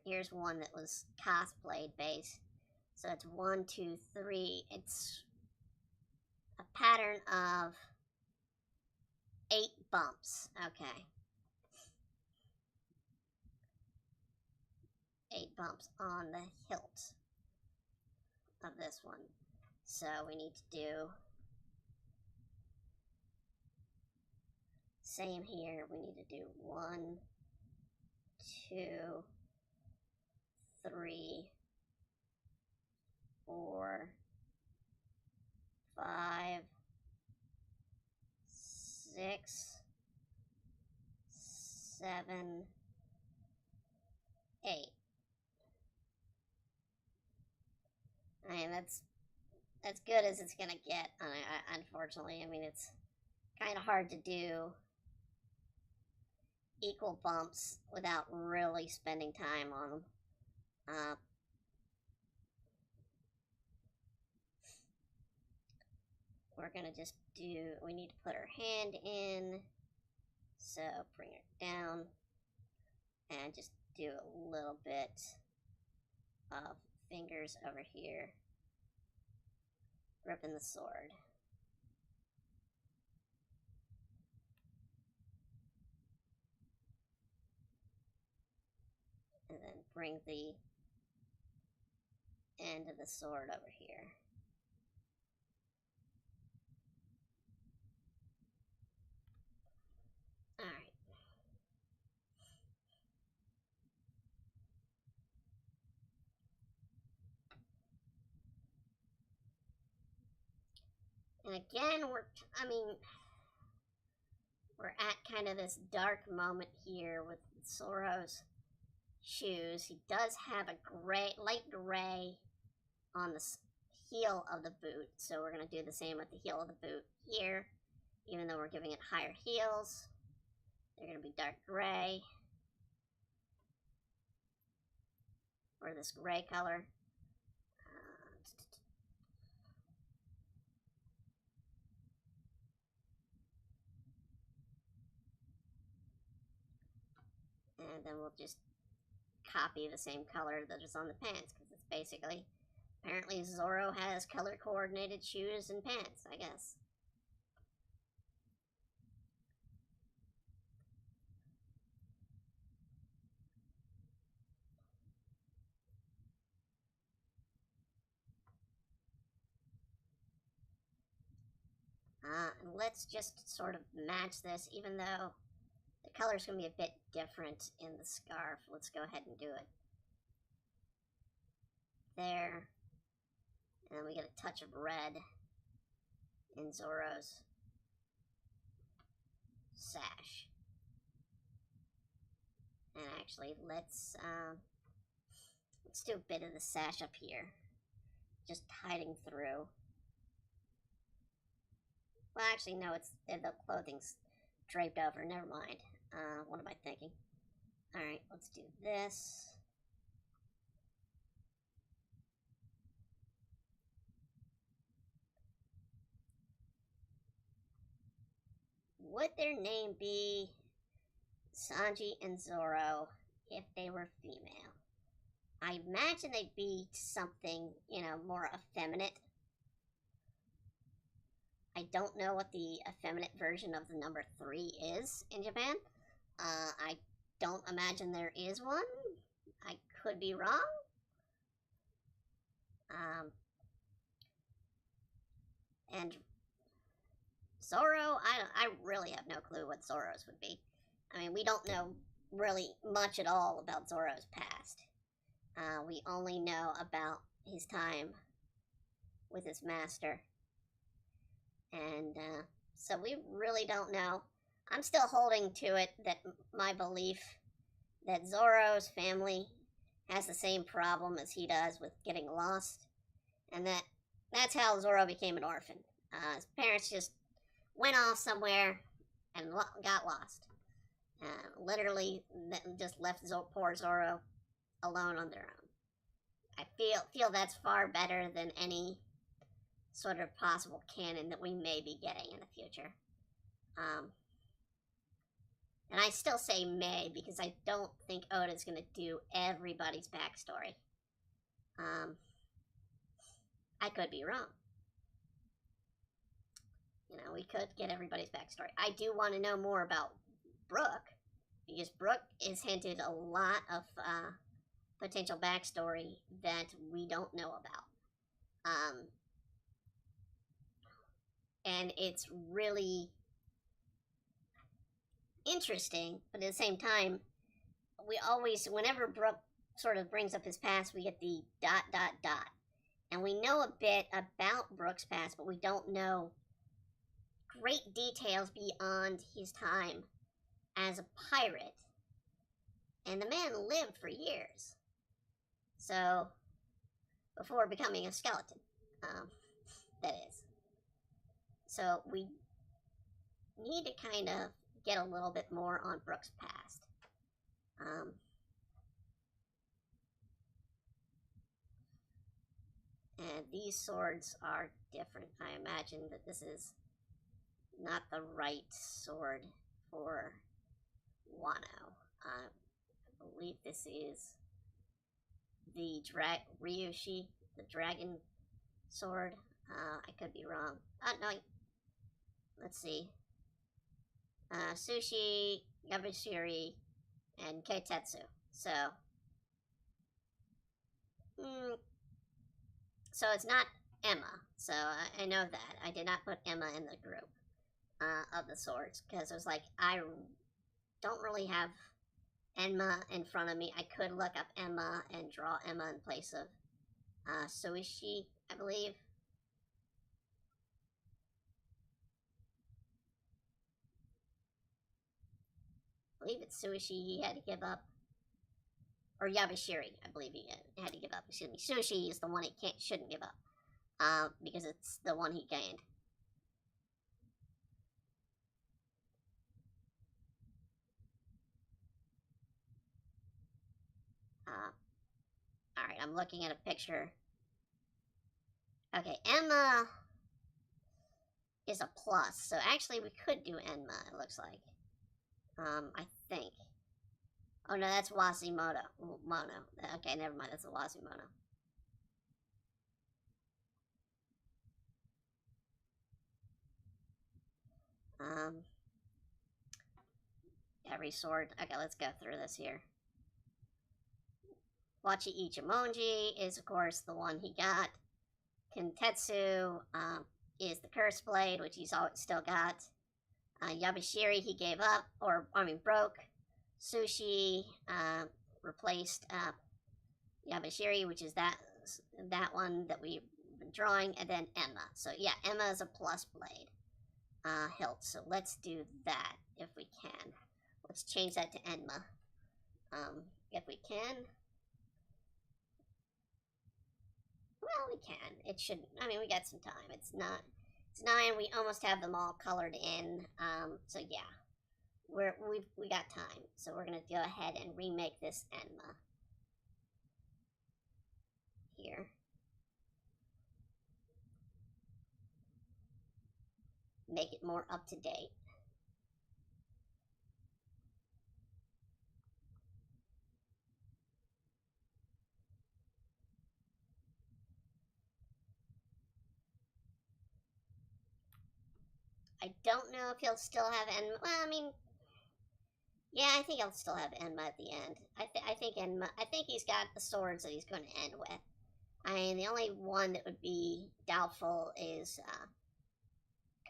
Here's one that was cosplayed based. So it's 1, 2, 3. It's a pattern of 8 bumps. Okay. 8 bumps on the hilt of this one. So we need to do same here. We need to do 1, 2, 3, 4, 5, 6, 7, 8. I mean, that's good as it's gonna get. Unfortunately, I mean, it's kind of hard to do equal bumps without really spending time on them. We're gonna just do, we need to put our hand in, so bring it down, and just do a little bit of fingers over here, gripping the sword. And then bring the end of the sword over here. Alright. And again, we're at kind of this dark moment here with Zoro's shoes. He does have a light gray on the heel of the boot, so we're going to do the same with the heel of the boot here. Even though we're giving it higher heels, they're going to be dark gray, or this gray color. And then we'll just copy the same color that is on the pants, because it's basically, apparently Zoro has color coordinated shoes and pants, I guess. And let's just sort of match this, even though the color's going to be a bit different in the scarf. Let's go ahead and do it. There. And we get a touch of red in Zoro's sash. And actually, Let's do a bit of the sash up here. Just hiding through. Well, actually, no, it's the clothing's draped over. Never mind. What am I thinking? Alright, let's do this. Would their name be Sanji and Zoro if they were female? I imagine they'd be something, more effeminate. I don't know what the effeminate version of the number 3 is in Japan. I don't imagine there is one. I could be wrong. And Zoro, I really have no clue what Zoro's would be. I mean, we don't know really much at all about Zoro's past. We only know about his time with his master. And so we really don't know. I'm still holding to it that my belief that Zoro's family has the same problem as he does with getting lost. And that's how Zoro became an orphan. His parents just went off somewhere and got lost. Literally just left poor Zoro alone on their own. I feel that's far better than any sort of possible canon that we may be getting in the future. And I still say may because I don't think Oda's going to do everybody's backstory. I could be wrong. We could get everybody's backstory. I do want to know more about Brooke, because Brooke is hinted a lot of potential backstory that we don't know about. And it's really interesting, but at the same time, whenever Brooke sort of brings up his past, we get the ... And we know a bit about Brooke's past, but we don't know great details beyond his time as a pirate. And the man lived for years. So, before becoming a skeleton, that is. So, we need to kind of get a little bit more on Brooke's past. And these swords are different. I imagine that this is not the right sword for Wano. I believe this is the Ryushi, the dragon sword. I could be wrong. No. Let's see. Sushi, Yabashiri, and Keitetsu. So it's not Emma. So I know that. I did not put Emma in the group of the swords because I was like, I don't really have Emma in front of me. I could look up Emma and draw Emma in place of Suishi, I believe. I believe it's Suishi he had to give up. Or Yabashiri, I believe he had to give up. Excuse me. Sushi is the one he shouldn't give up. Because it's the one he gained. Alright, I'm looking at a picture. Okay, Emma is a plus. So actually we could do Emma, it looks like. I think. Oh no, that's Wasimoto. Mono. Okay, never mind, that's a Wasimoto. Every sword. Okay, let's go through this here. Wachi Ichimonji is, of course, the one he got. Kentetsu is the Curse Blade, which he's still got. Yabashiri he gave up, broke. Sushi replaced Yabashiri, which is that one that we've been drawing, and then Emma. So yeah, Emma is a plus blade hilt. So let's do that if we can. Let's change that to Emma if we can. it should, I mean, we got some time. It's 9, we almost have them all colored in, so yeah. We got time, so we're gonna go ahead and remake this Enma. Here. Make it more up to date. I don't know if he'll still have Enma. Well, I mean, yeah, I think he'll still have Enma at the end. I think Enma. I think he's got the swords that he's going to end with. I mean, the only one that would be doubtful is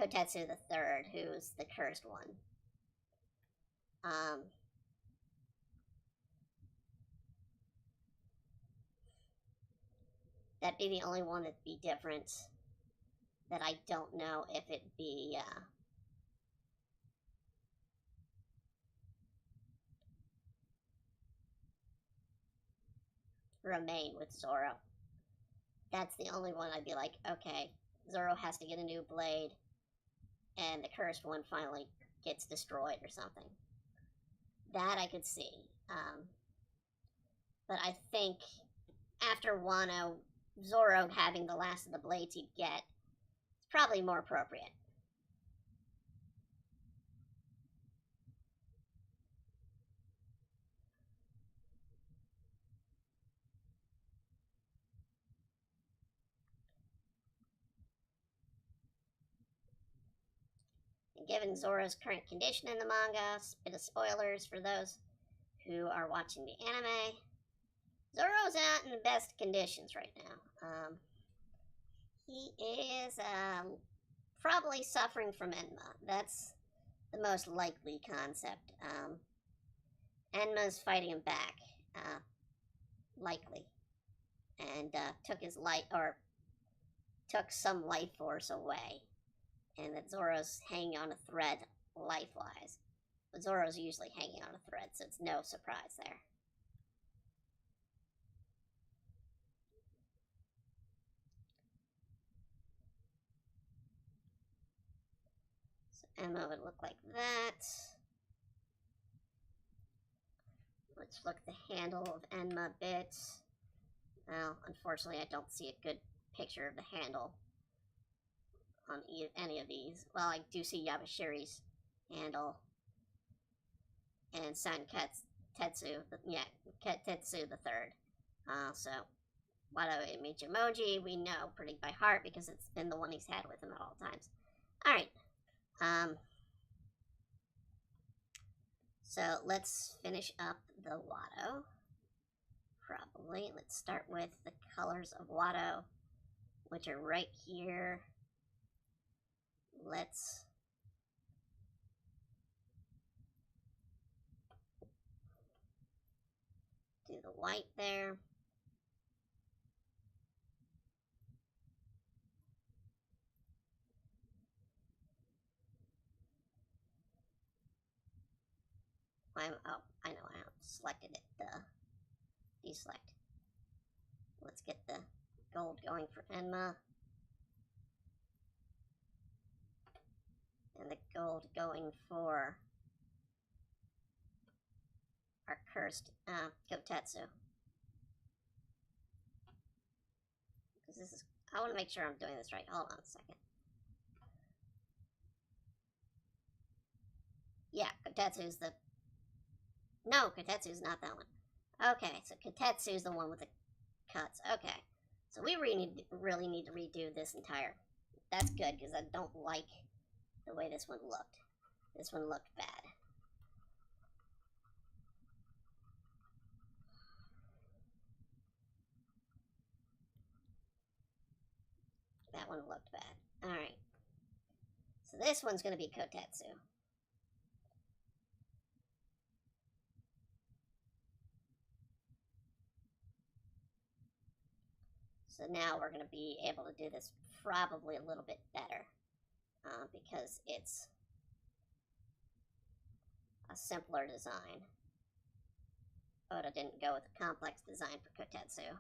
Kotetsu the Third, who's the cursed one. That'd be the only one that'd be different. That I don't know if it'd be remain with Zoro. That's the only one I'd be like, okay, Zoro has to get a new blade, and the cursed one finally gets destroyed or something. That I could see. But I think after Wano, Zoro having the last of the blades he'd get is probably more appropriate. And given Zoro's current condition in the manga, bit of spoilers for those who are watching the anime, Zoro's not in the best conditions right now. He is probably suffering from Enma. That's the most likely concept. Enma's fighting him back, likely, and took his life, or took some life force away, and that Zoro's hanging on a thread life-wise. But Zoro's usually hanging on a thread, so it's no surprise there. Enma would look like that. Let's look at the handle of Enma a bit. Well, unfortunately, I don't see a good picture of the handle on any of these. Well, I do see Yabashiri's handle and Tetsu the Third. So, Wado Ichimoji, we know pretty by heart because it's been the one he's had with him at all times. Alright. So let's finish up the Wado. Probably. Let's start with the colors of Wado, which are right here. Let's do the white there. I know I selected it. Deselect. Let's get the gold going for Enma. And the gold going for our cursed Kotetsu. Because this is, I want to make sure I'm doing this right. Hold on a second. Yeah, Kotetsu's the... No, Kotetsu's not that one. Okay, so Kotetsu's the one with the cuts. Okay, so we really need to redo this entire... That's good, because I don't like the way this one looked. This one looked bad. That one looked bad. Alright. So this one's going to be Kotetsu. So now we're going to be able to do this probably a little bit better. Because it's a simpler design. Oda didn't go with a complex design for Kotetsu.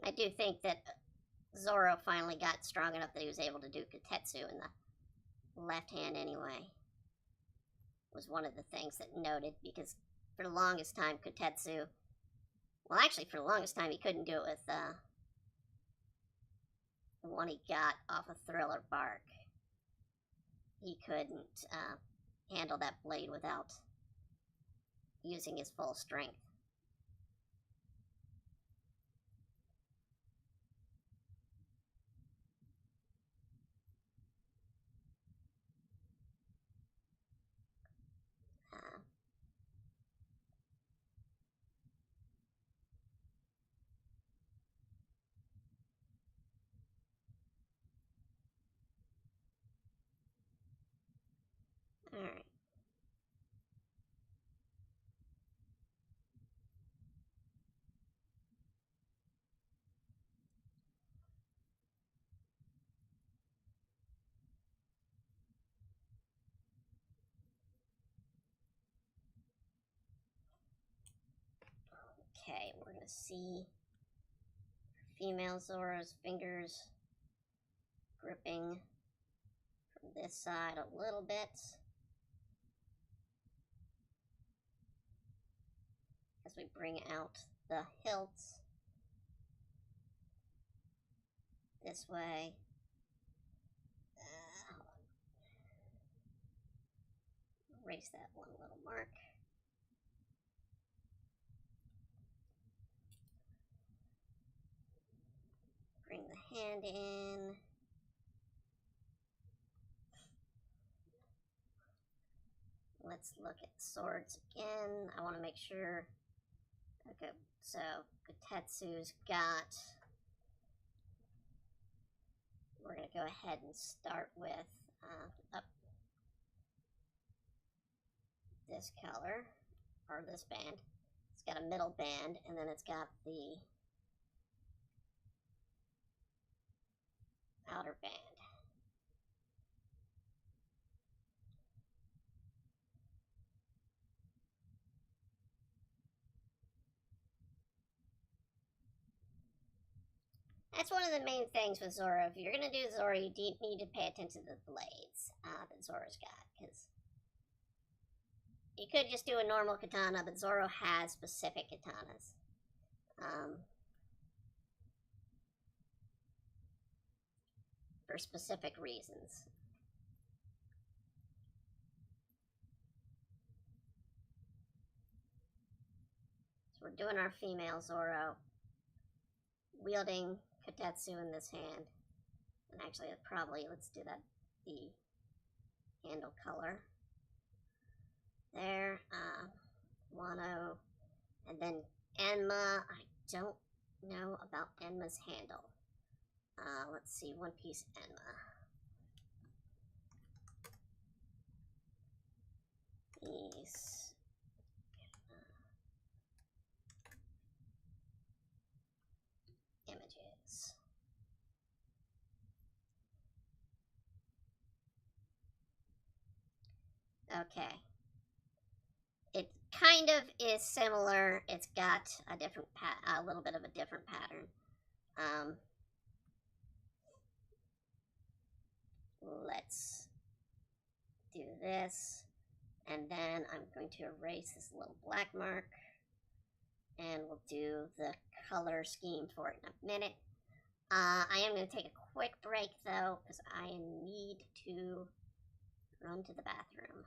I do think that Zoro finally got strong enough that he was able to do Kotetsu in the left hand anyway. Was one of the things that noted, because for the longest time Kotetsu, well actually for the longest time he couldn't do it with the one he got off of Thriller Bark. He couldn't handle that blade without using his full strength. Alright. Okay, we're gonna see female Zoro's fingers gripping from this side a little bit. As we bring out the hilts this way. Hold on. Erase that one little mark. Bring the hand in. Let's look at swords again. I want to make sure. Okay, so Kotetsu's got. We're going to go ahead and start with up this color, or this band. It's got a middle band, and then it's got the outer band. That's one of the main things with Zoro. If you're going to do Zoro, you need to pay attention to the blades that Zoro's got, because you could just do a normal katana, but Zoro has specific katanas. For specific reasons. So we're doing our female Zoro, wielding Kotetsu in this hand. And actually, probably, let's do that, the handle color. There, Wano, and then Enma. I don't know about Enma's handle. Let's see, One Piece Enma. These images. Okay. It kind of is similar. It's got a different a little bit of a different pattern. Let's do this, and then I'm going to erase this little black mark, and we'll do the color scheme for it in a minute. I am going to take a quick break though, because I need to run to the bathroom.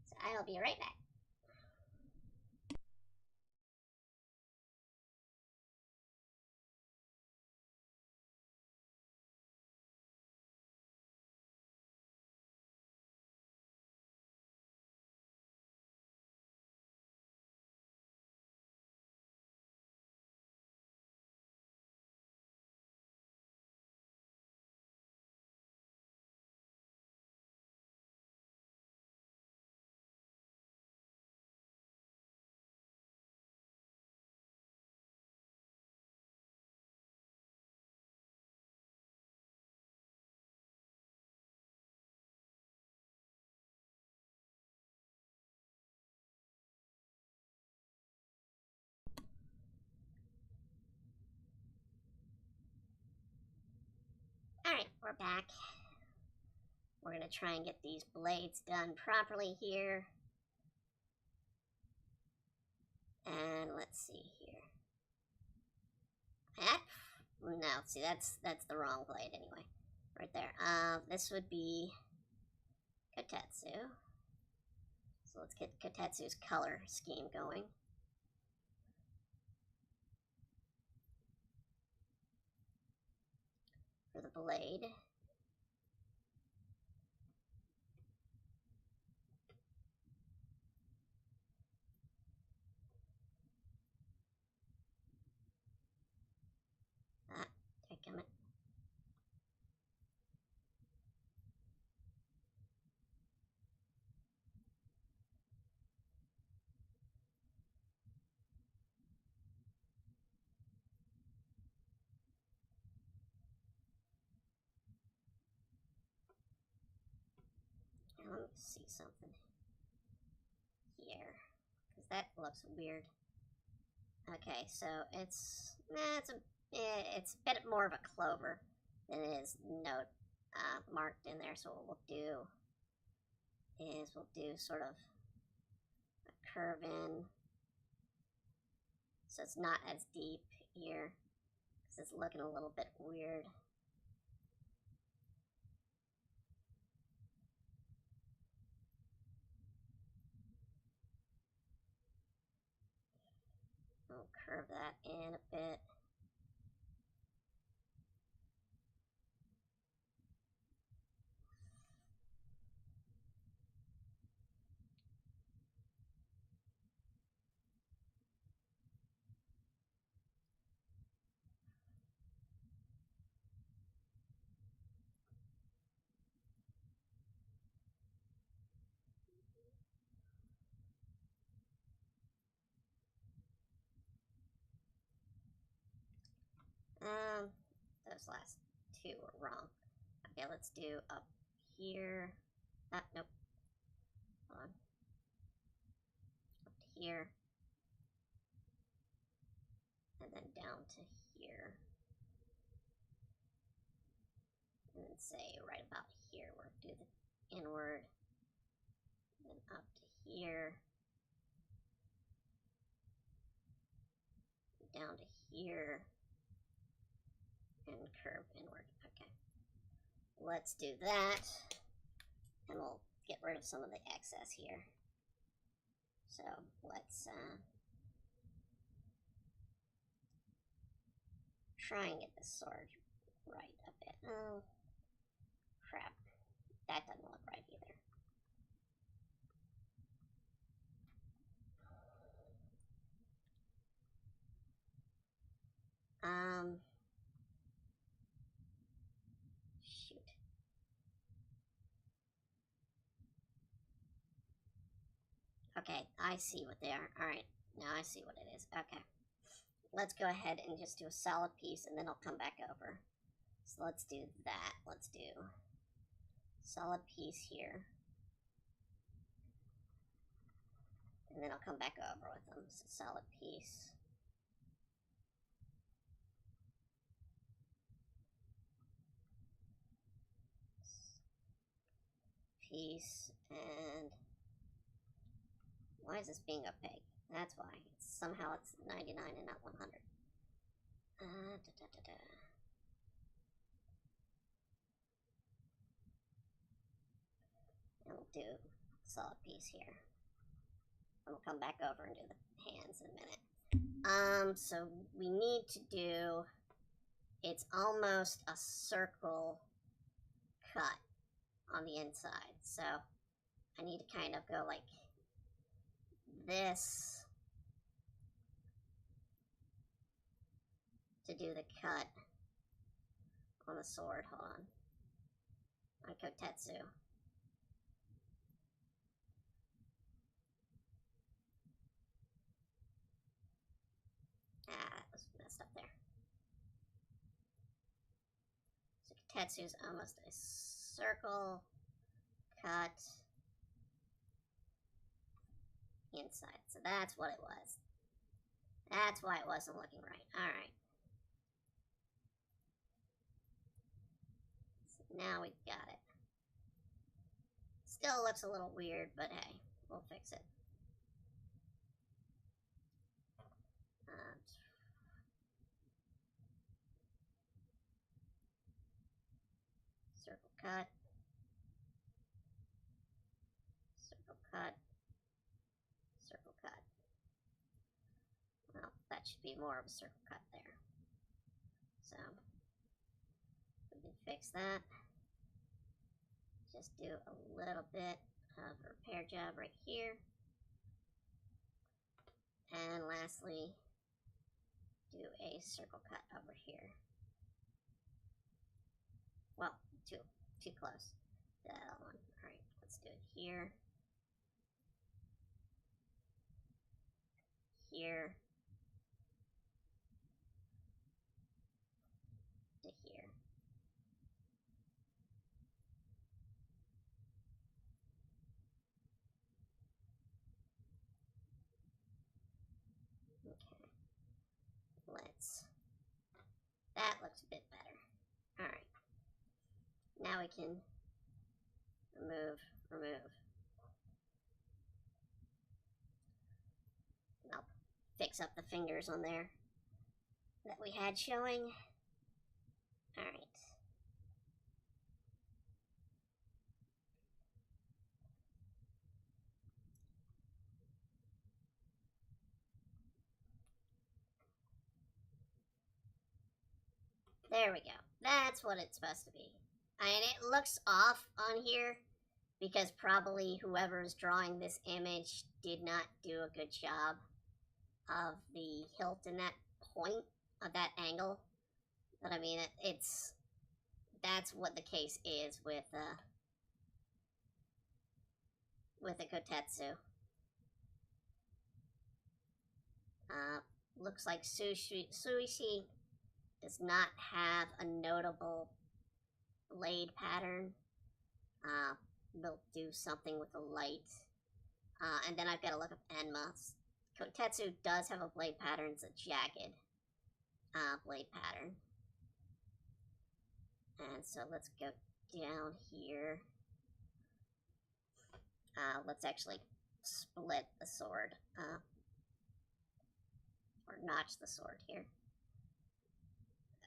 So I'll be right back. Alright, we're back. We're gonna try and get these blades done properly here. And let's see here. No, see, that's the wrong blade anyway. Right there. This would be Kotetsu. So let's get Kotetsu's color scheme going. For the blade. Come it. Now let me see something here, because that looks weird. Okay, so it's a bit more of a clover than it is note marked in there. So what we'll do is we'll do sort of a curve in, so it's not as deep here, because it's looking a little bit weird. I'll curve that in a bit. Those last two were wrong. Okay, let's do up here. Nope. Hold on. Up to here. And then down to here. And then say right about here, we'll do the inward. And then up to here. Down to here. And curve inward. Okay. Let's do that. And we'll get rid of some of the excess here. So let's try and get this sword right a bit. Oh, crap. That doesn't look right either. Shoot. Okay, I see what they are. Alright, now I see what it is. Okay. Let's go ahead and just do a solid piece, and then I'll come back over. So let's do that. Let's do solid piece here. And then I'll come back over with them. So solid piece. Piece, and why is this being opaque? That's why. Somehow it's 99 and not 100. And we'll do solid piece here. And we'll come back over and do the hands in a minute. So we need to do, it's almost a circle cut on the inside. So I need to kind of go like this to do the cut on the sword. Hold on. On Kotetsu. That was messed up there. So Kotetsu's almost a circle cut inside. So that's what it was. That's why it wasn't looking right. Alright. Now we've got it. Still looks a little weird, but hey, we'll fix it. Circle cut. Circle cut. Circle cut. Well, that should be more of a circle cut there. So, we can fix that. Just do a little bit of a repair job right here. And lastly, do a circle cut over here. Well, too close. That one. Alright, let's do it here. Here. To here. Okay. That looks a bit better. Alright. Now we can remove. And I'll fix up the fingers on there that we had showing. Alright. There we go. That's what it's supposed to be. And it looks off on here because probably whoever is drawing this image did not do a good job of the hilt in that point of that angle. But I mean, that's what the case is with the kotetsu. Looks like Suishi does not have a notable blade pattern. We'll do something with the light. And then I've got to look up Enma's. Kotetsu does have a blade pattern. It's a jagged blade pattern. And so let's go down here. Let's actually split the sword. Or notch the sword here.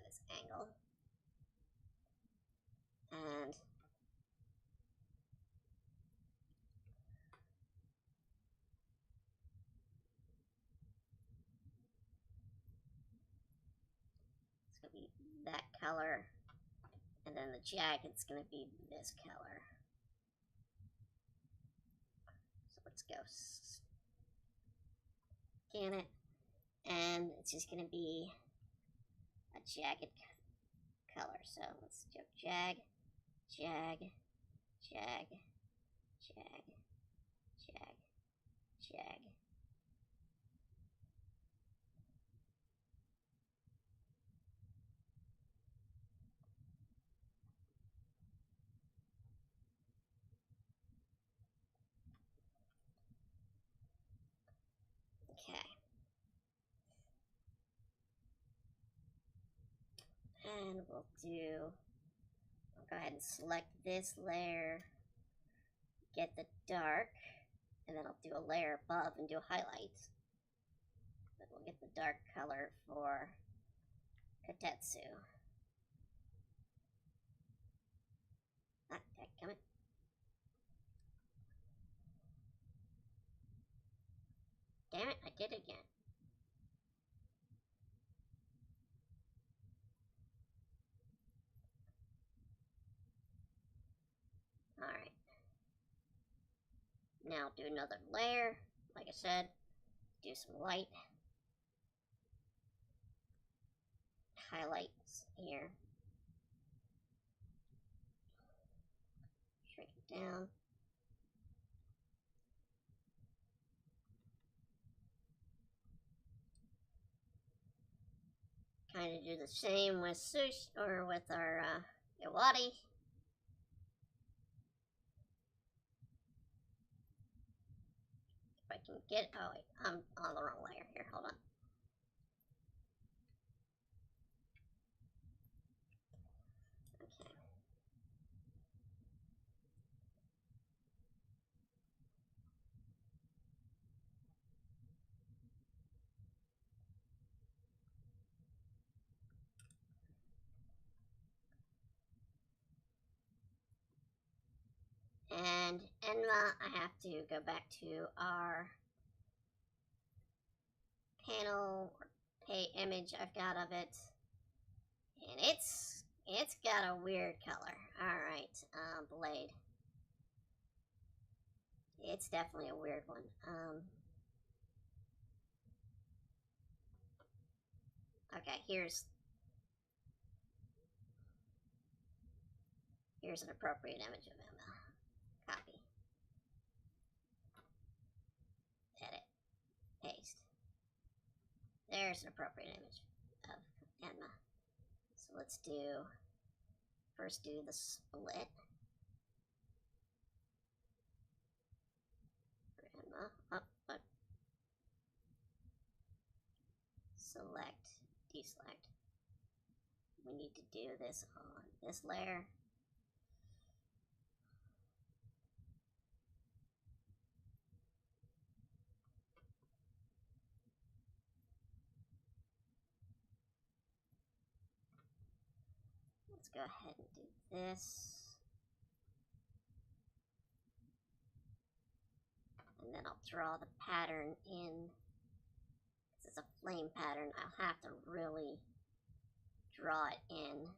At its angle. And it's going to be that color. And then the jacket's going to be this color. So let's go scan it. And it's just going to be a jagged color. So let's do jag, jag, jag, jag, jag, jag. Okay. And we'll go ahead and select this layer, get the dark, and then I'll do a layer above and do highlights. But we'll get the dark color for Kotetsu. Come on. Damn it, I did it again. Alright. Now do another layer. Like I said, do some light. Highlights here. Shrink it down. Kind of do the same with Sush or with our Iwadi. If I can get, oh wait, I'm on the wrong layer here, hold on. Okay. And Enma, I have to go back to our panel or image I've got of it. And it's got a weird color. Alright, blade. It's definitely a weird one. Okay, here's an appropriate image of Emma. Copy. Edit. Paste. There's an appropriate image of Emma. So let's first do the split. For Emma. Oh, but select, deselect. We need to do this on this layer. Let's go ahead and do this. And then I'll draw the pattern in. This is a flame pattern. I'll have to really draw it in.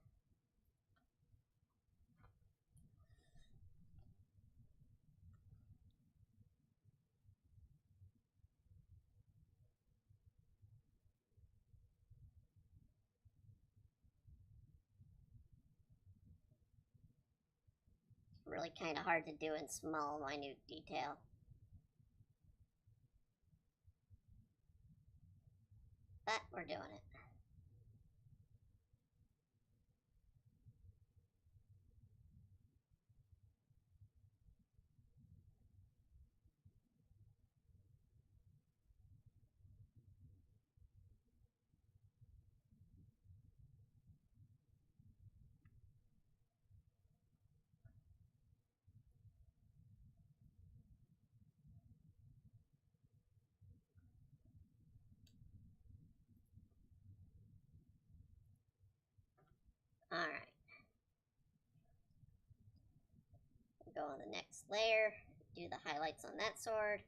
Really kind of hard to do in small, minute detail. But we're doing it. Alright. Go on the next layer, do the highlights on that sword.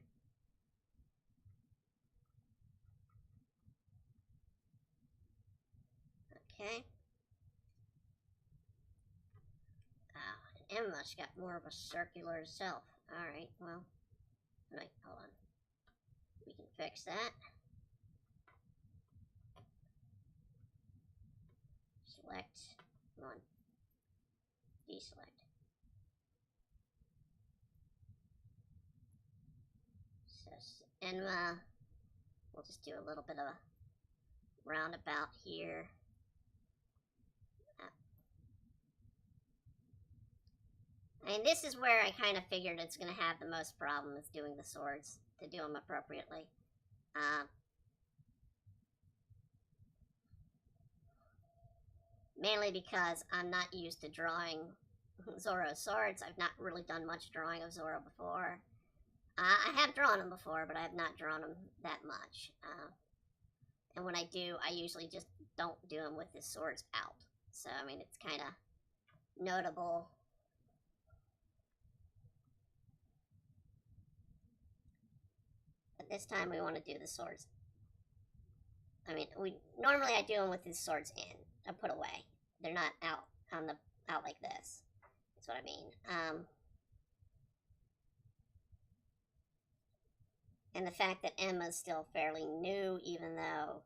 Okay. And Emma's got more of a circular self. Alright, well, wait, hold on. We can fix that. Select, one, deselect. And we'll just do a little bit of a roundabout here. And this is where I kind of figured it's going to have the most problem with doing the swords, to do them appropriately. Mainly because I'm not used to drawing Zoro's swords. I've not really done much drawing of Zoro before. I have drawn him before, but I have not drawn him that much. And when I do, I usually just don't do him with his swords out. So, I mean, it's kind of notable. But this time we want to do the swords. I mean, normally I do them with his swords in. I put away. They're not out like this. That's what I mean. And the fact that Emma's still fairly new, even though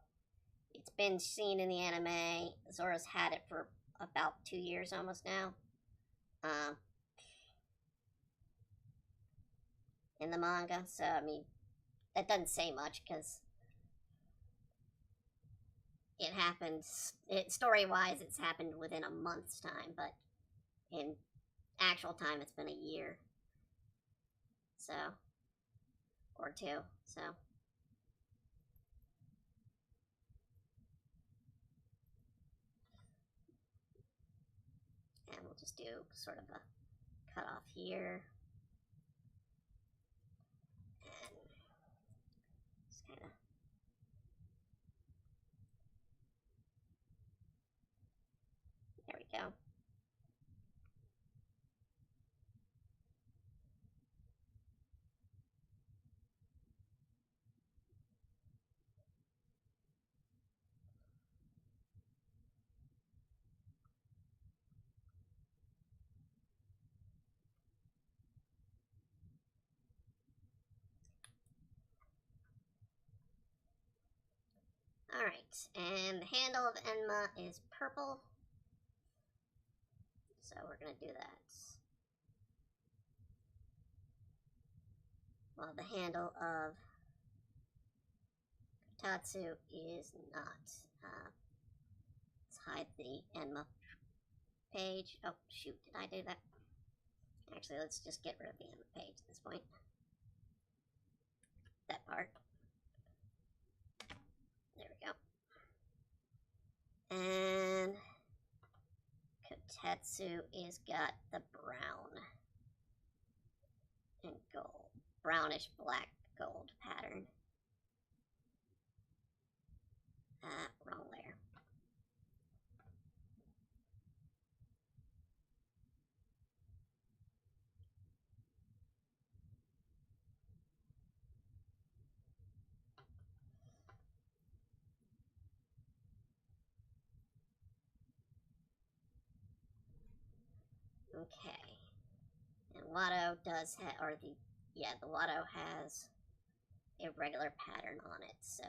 it's been seen in the anime. Zoro's had it for about 2 years almost now. In the manga, so I mean, that doesn't say much because it happened, story-wise, it's happened within a month's time, but in actual time, it's been a year. So, or 2, so. And we'll just do sort of a cut off here. And just kind of. There we go. Alright, and the handle of Enma is purple. So we're gonna do that. While the handle of Tatsu is not. Let's hide the Enma page. Oh, shoot, did I do that? Actually, let's just get rid of the Enma page at this point. That part. There we go. And Kotetsu is got the brown and gold. Brownish black gold pattern. Wrong layer. Okay. And Watto does have, or the Watto has a regular pattern on it, so.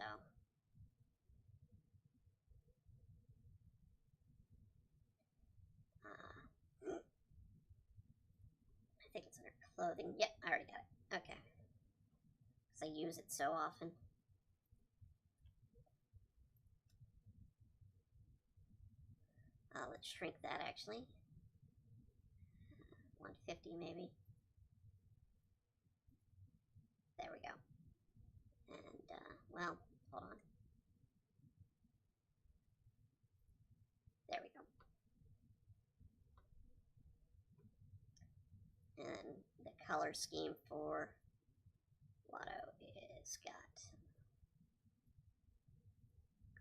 I think it's under clothing. Yep, I already got it. Okay. Because I use it so often. Let's shrink that actually. 150 maybe. There we go. And, well, hold on. There we go. And the color scheme for Watto is got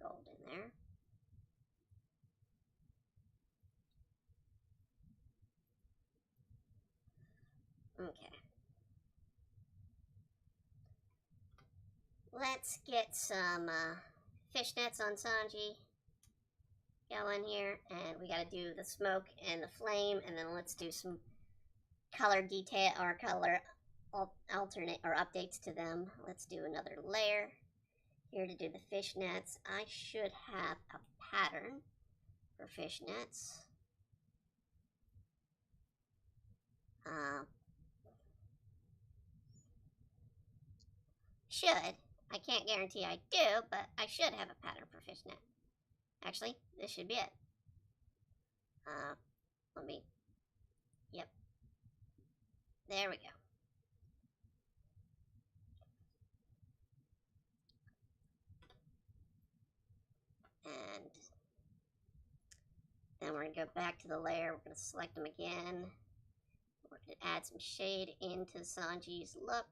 gold in there. Okay. Let's get some fishnets on Sanji going here, and we gotta do the smoke and the flame, and then let's do some color detail or color alternate or updates to them. Let's do another layer here to do the fishnets. I should have a pattern for fishnets. Should. I can't guarantee I do, but I should have a pattern for fishnet. Actually, this should be it. Let me. Yep. There we go. And then we're going to go back to the layer. We're going to select them again. We're going to add some shade into Sanji's look.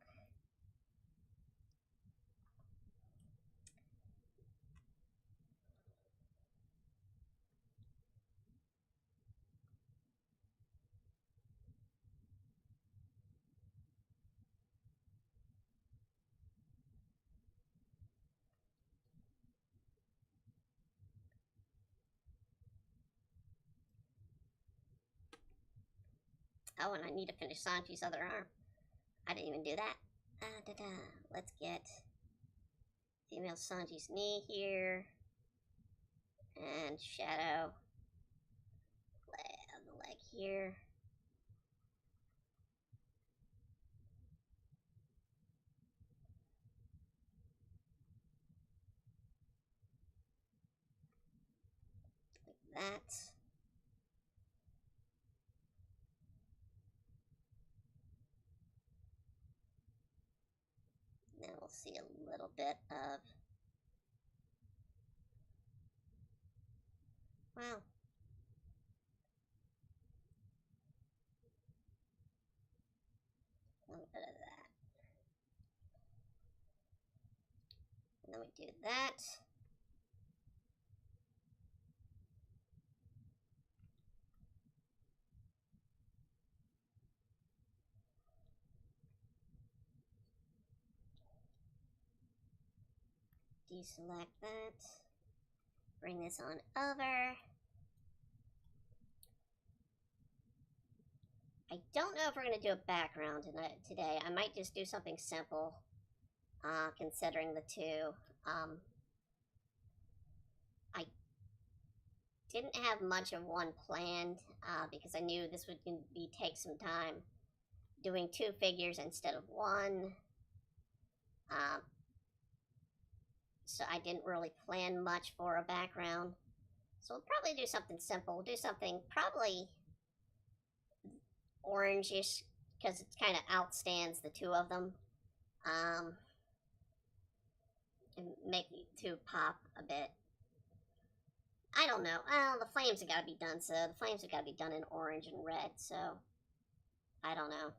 Oh, and I need to finish Sanji's other arm. I didn't even do that. Let's get female Sanji's knee here. And shadow on the leg here. Like that. Then we'll see a little bit of, well, a little bit of that. And then we do that. Deselect that. Bring this on over. I don't know if we're going to do a background today. I might just do something simple, considering the two. I didn't have much of one planned because I knew this would take some time doing 2 figures instead of 1. So I didn't really plan much for a background. So we'll probably do something simple. We'll do something probably orangish because it kind of outstands the 2 of them. And make the 2 pop a bit. I don't know. Well, the flames have got to be done, so the flames have got to be done in orange and red, so I don't know.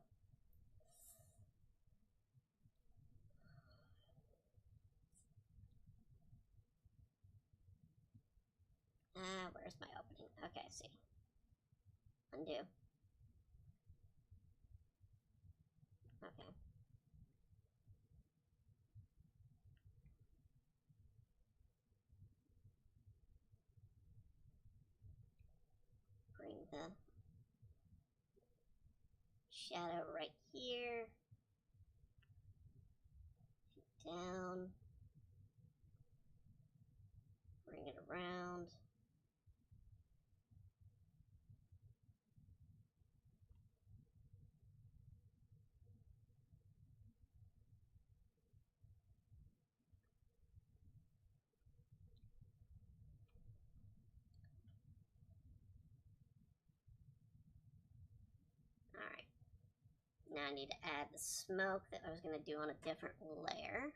Where's my opening? Okay, see. Undo. Okay. Bring the shadow right here. Down. Bring it around. Alright. Now I need to add the smoke that I was going to do on a different layer.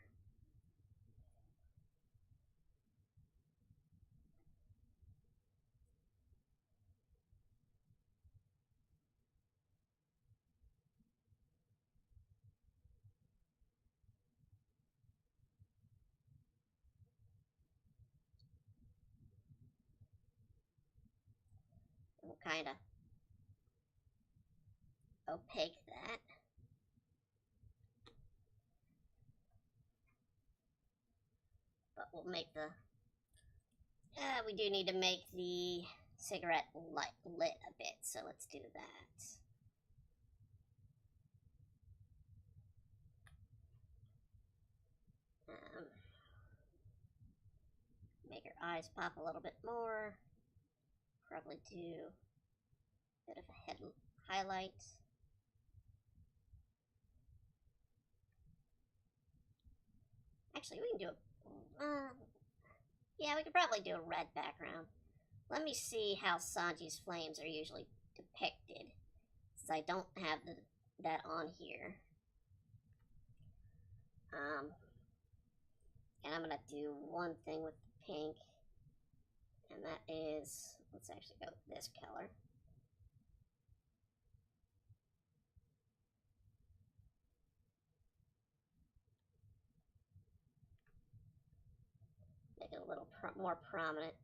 We'll kind of opaque that. But we'll make the... we do need to make the cigarette light lit a bit, so let's do that. Make her eyes pop a little bit more. Probably do a bit of a head highlight. Actually, we can do a... yeah, we could probably do a red background. Let me see how Sanji's flames are usually depicted, since I don't have that on here. And I'm gonna do one thing with the pink, and that is, let's actually go with this color. Make it a little more prominent.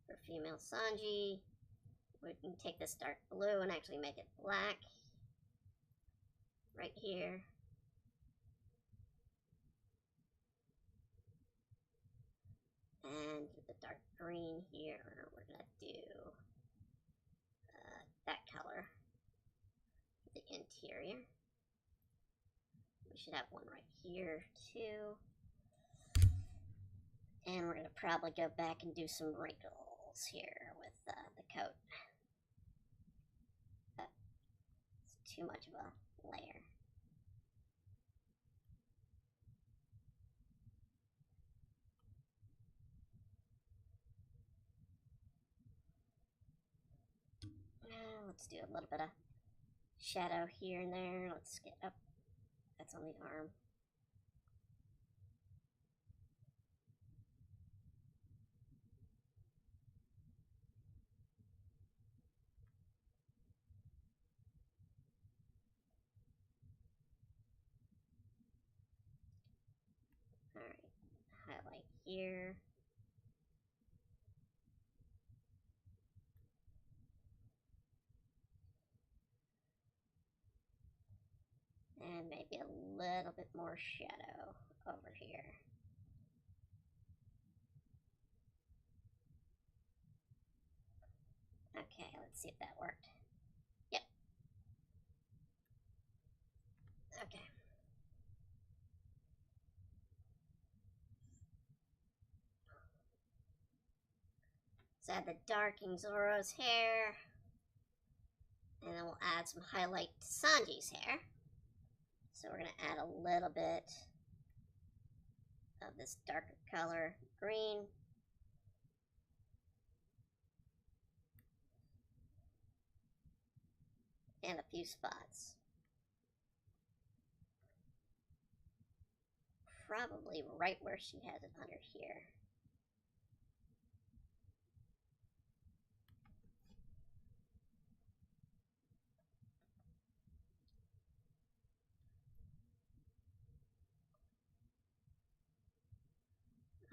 For female Sanji, we can take this dark blue and actually make it black. Right here. And the dark green here, we're going to do that color for the interior. We should have one right here too. And we're going to probably go back and do some wrinkles here with the coat. It's too much of a layer. Let's do a little bit of shadow here and there. Let's get up. That's on the arm. Alright, highlight here. And maybe a little bit more shadow over here. Okay, let's see if that worked. Yep. Okay. Let's add the dark in Zoro's hair. And then we'll add some highlight to Sanji's hair. So we're going to add a little bit of this darker color, green. And a few spots. Probably right where she has it under here.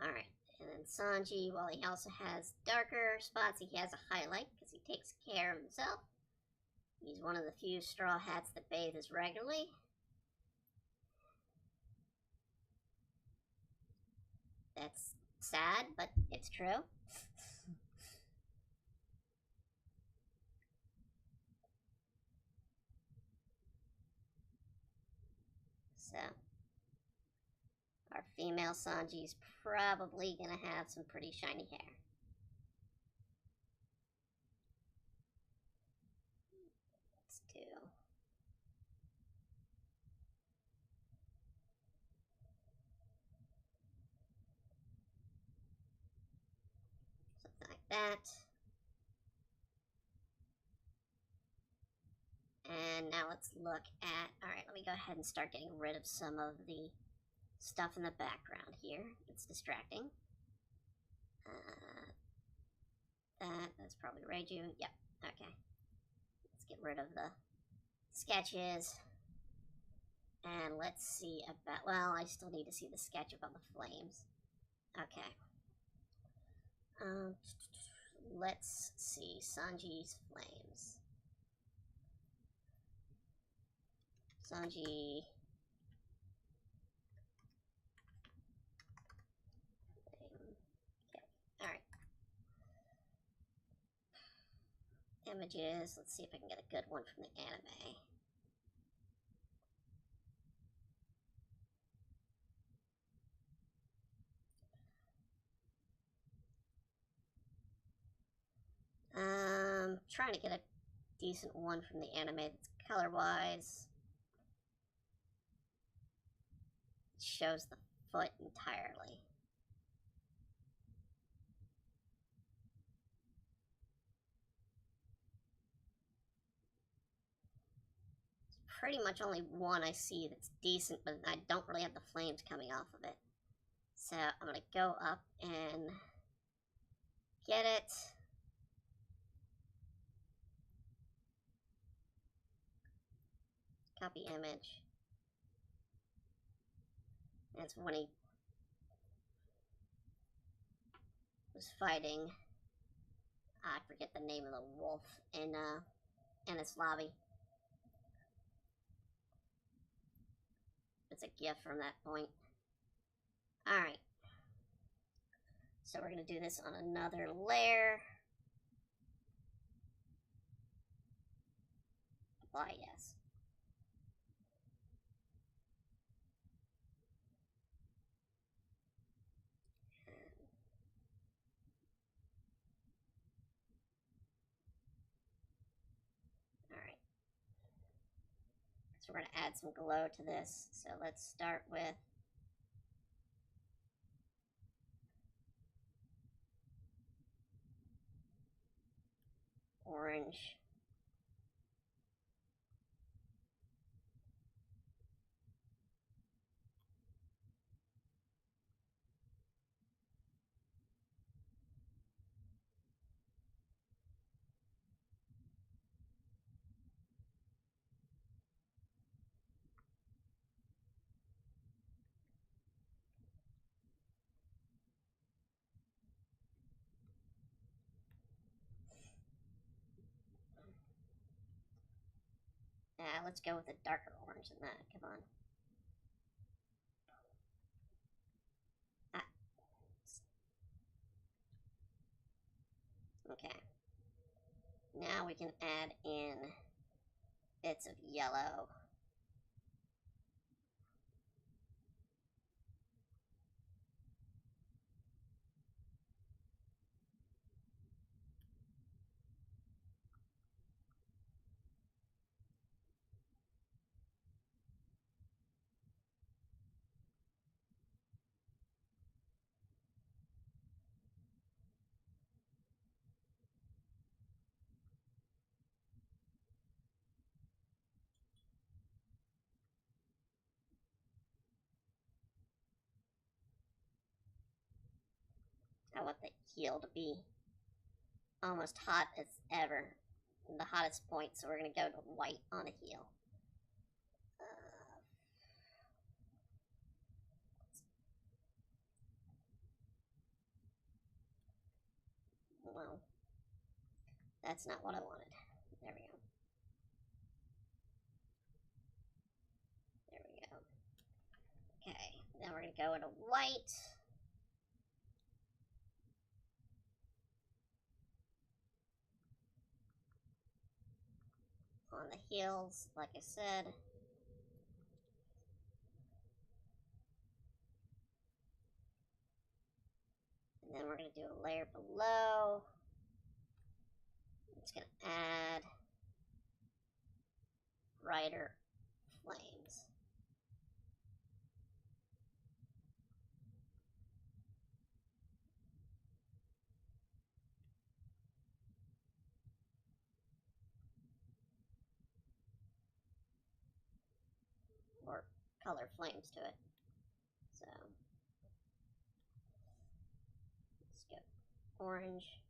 Alright, and then Sanji, while he also has darker spots, he has a highlight because he takes care of himself. He's one of the few straw hats that bathes regularly. That's sad, but it's true. So, our female Sanji's probably gonna have some pretty shiny hair. Let's do something like that. And now let's look at, alright, let me go ahead and start getting rid of some of the stuff in the background here. It's distracting. That's probably Reiju. Yep, okay. Let's get rid of the sketches. And let's see about, well, I still need to see the sketch about the flames. Okay. Let's see, Sanji's flames. Sanji. Okay, alright. Images, let's see if I can get a good one from the anime. Trying to get a decent one from the anime that's color-wise. It shows the foot entirely. There's pretty much only one I see that's decent, but I don't really have the flames coming off of it. So I'm gonna go up and get it. Copy image. That's when he was fighting. I forget the name of the wolf in its lobby. It's a gift from that point. Alright. So we're going to do this on another layer. Apply, yes. Alright. So we're going to add some glow to this. So let's start with orange. Let's go with a darker orange than that. Come on. Okay. Now we can add in bits of yellow. want the heel to be almost hot as ever. The hottest point, so we're going to go to white on the heel. Well, that's not what I wanted. There we go. There we go. Okay, then we're going to go into white. On the heels, like I said. And then we're going to do a layer below. It's going to add brighter flames. Or color flames to it. So let's go orange.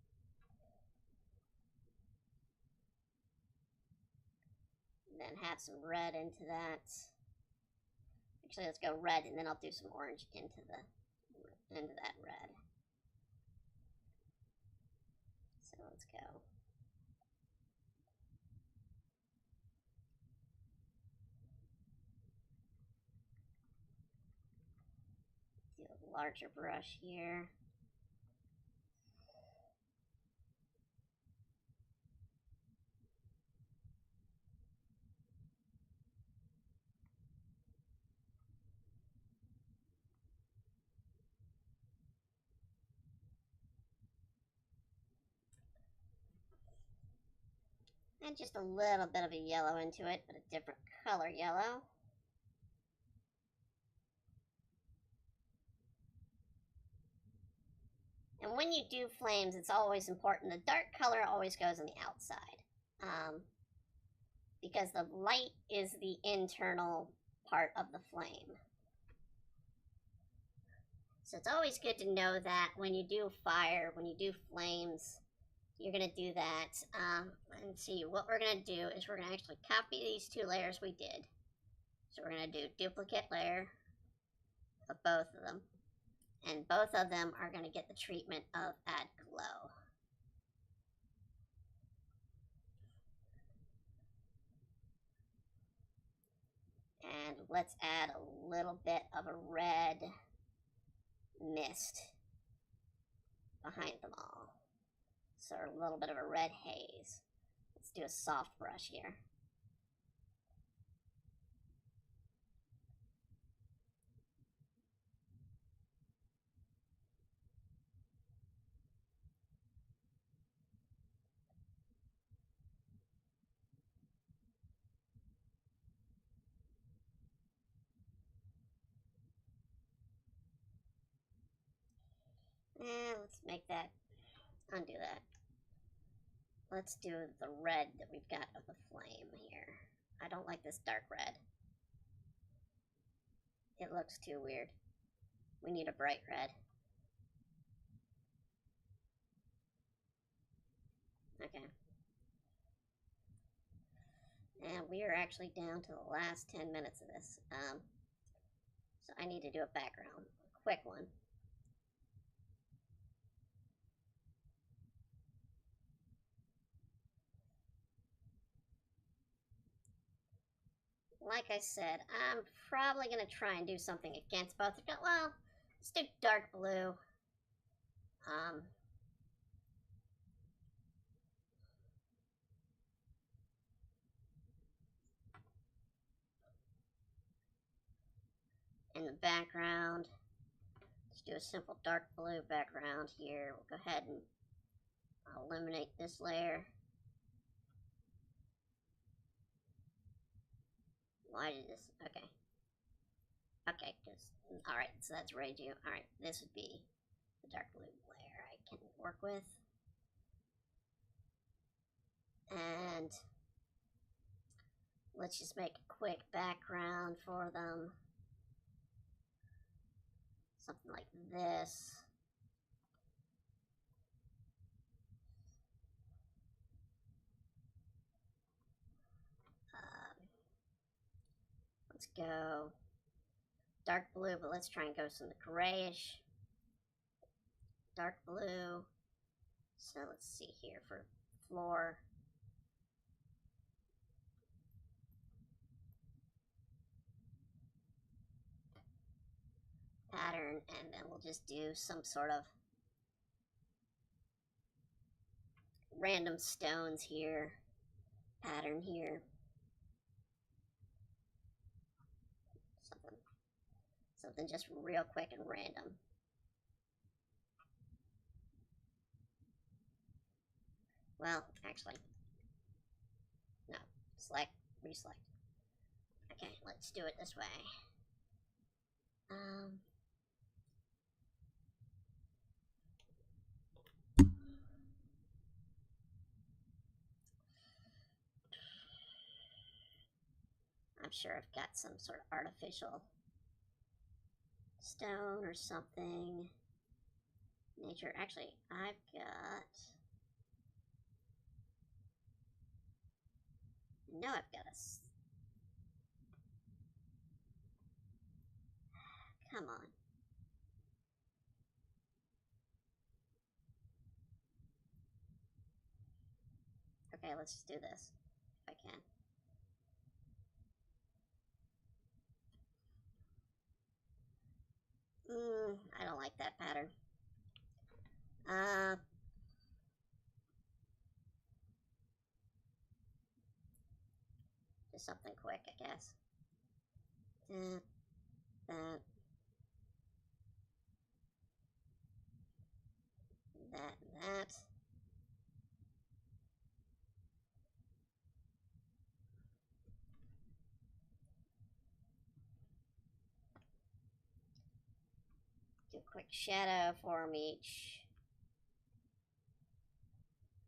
And then have some red into that. Actually, let's go red, and then I'll do some orange into that red. So let's go. Do a larger brush here. And just a little bit of a yellow into it, but a different color yellow. And when you do flames, it's always important. The dark color always goes on the outside. Because the light is the internal part of the flame. So it's always good to know that when you do fire, when you do flames, you're going to do that. Let's see, what we're going to do is we're going to actually copy these two layers we did. So we're going to do duplicate layer of both of them. And both of them are going to get the treatment of add glow. And let's add a little bit of a red mist behind them all. So a little bit of a red haze. Let's do a soft brush here. And let's make that, undo that. Let's do the red that we've got of the flame here. I don't like this dark red. It looks too weird. We need a bright red. Okay. And we are actually down to the last 10 minutes of this. So I need to do a background, a quick one. Like I said, I'm probably going to try and do something against both. Well, let's do dark blue. In the background, let's do a simple dark blue background here. We'll go ahead and eliminate this layer. Why did this? Okay. Okay, alright, so that's radio. Alright, this would be the dark blue layer I can work with. And let's just make a quick background for them. Something like this. let's go dark blue, but let's try and go some grayish. Dark blue. So let's see here for floor. Pattern, and then we'll just do some sort of random stones here. Pattern here. Something just real quick and random. Well, actually, no. Select, reselect. Okay, let's do it this way. I'm sure I've got some sort of artificial stone or something. Nature. Actually, I've got... No, I've got a... Come on. Okay, let's just do this, if I can. I don't like that pattern. Just something quick, I guess. That. Do a quick shadow for each,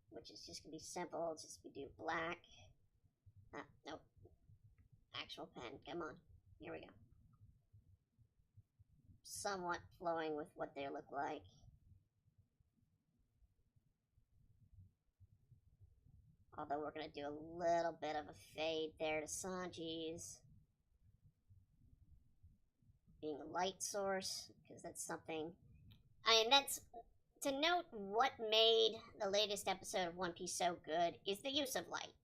which is just gonna be simple. Just we do black. Nope. Actual pen. Come on. Here we go. Somewhat flowing with what they look like. Although we're gonna do a little bit of a fade there to Sanji's being a light source, because that's something. That's to note what made the latest episode of One Piece so good is the use of light.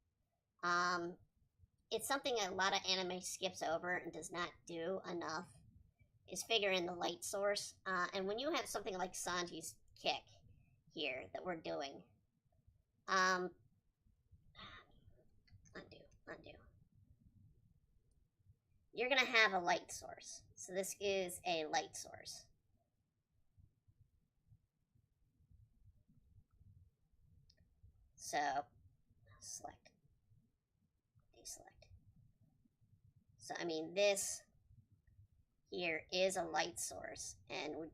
It's something a lot of anime skips over and does not do enough, is figure in the light source. And when you have something like Sanji's kick here that we're doing, undo. You're gonna have a light source. So this is a light source. So, select, deselect. So, I mean, this here is a light source, and we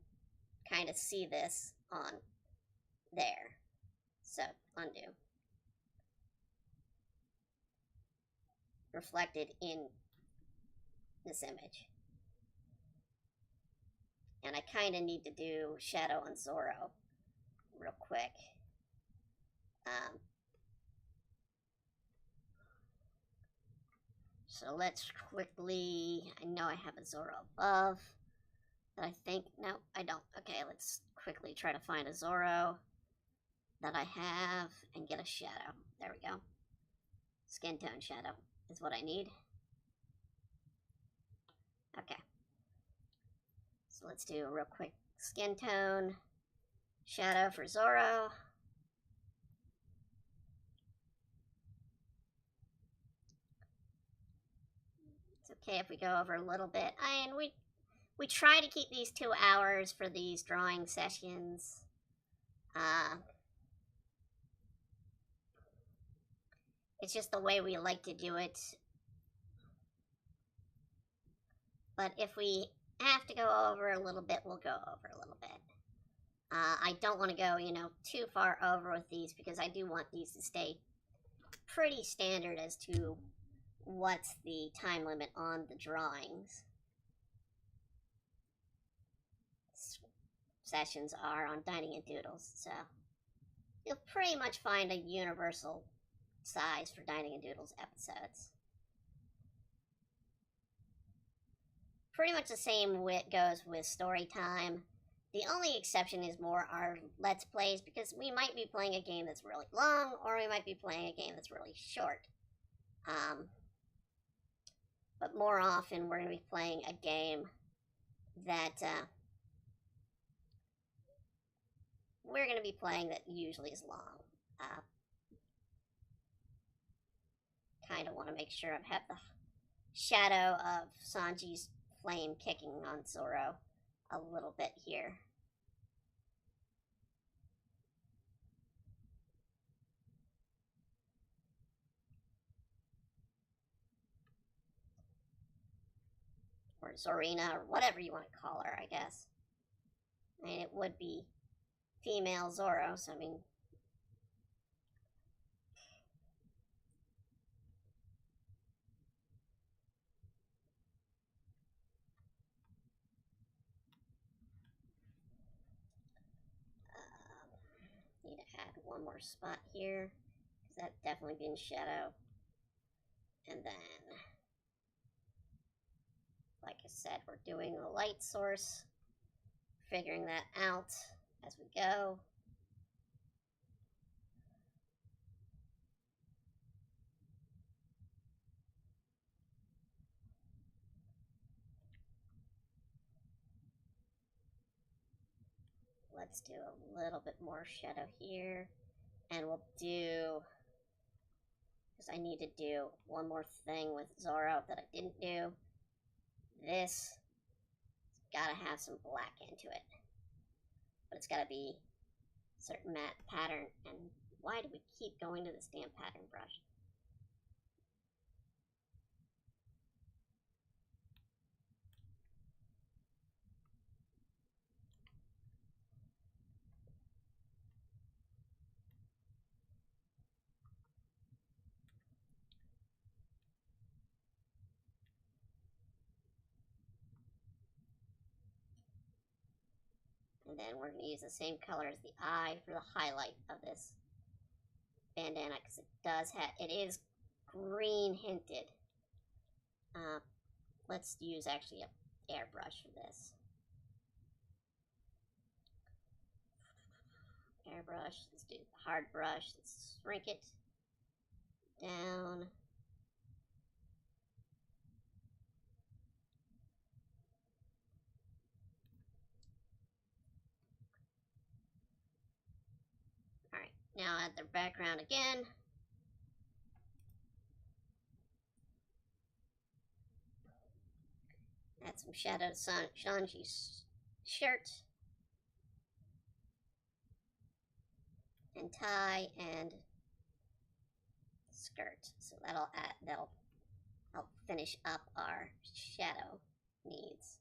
kind of see this on there. So, undo. Reflected in this image. And I kind of need to do shadow on Zoro real quick. So let's quickly, I know I have a Zoro above, but I think, no, I don't. Okay, let's quickly try to find a Zoro that I have and get a shadow. There we go. Skin tone shadow is what I need. Okay. So let's do a real quick skin tone shadow for Zoro. It's okay if we go over a little bit. And we try to keep these 2 hours for these drawing sessions. It's just the way we like to do it. But if we have to go over a little bit, we'll go over a little bit. I don't want to go, too far over with these because I do want these to stay pretty standard as to what's the time limit on the drawings. Sessions are on Dining and Doodles, so you'll pretty much find a universal size for Dining and Doodles episodes. pretty much the same way it goes with story time. The only exception is more our Let's Plays, because we might be playing a game that's really long, or we might be playing a game that's really short. But more often we're going to be playing a game that we're going to be playing that usually is long. Kind of want to make sure I have the shadow of Sanji's flame kicking on Zoro a little bit here. Or Zorina, or whatever you want to call her, I guess. I mean, it would be female Zoro, so I mean... need to add one more spot here, because that'd definitely be in shadow. And then, like I said, we're doing the light source, figuring that out as we go. Let's do a little bit more shadow here, and we'll do, because I need to do one more thing with Zoro that I didn't do. This gotta have some black into it, but it's gotta be a certain matte pattern. And why do we keep going to this damn pattern brush? And then we're going to use the same color as the eye for the highlight of this bandana, because it is green hinted. Let's use actually a airbrush for this. Airbrush, let's do the hard brush, let's shrink it down. Alright, now add the background again. Add some shadow to Sanji's shirt. And tie and skirt. So that'll help finish up our shadow needs.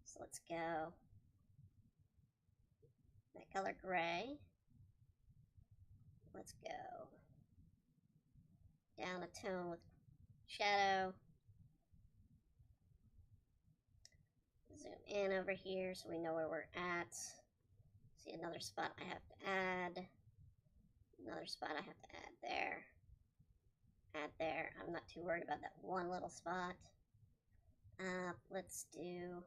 So let's go that color gray. Let's go down a tone with shadow. Zoom in over here so we know where we're at. See another spot I have to add. Another spot I have to add there. Add there. I'm not too worried about that one little spot. Let's do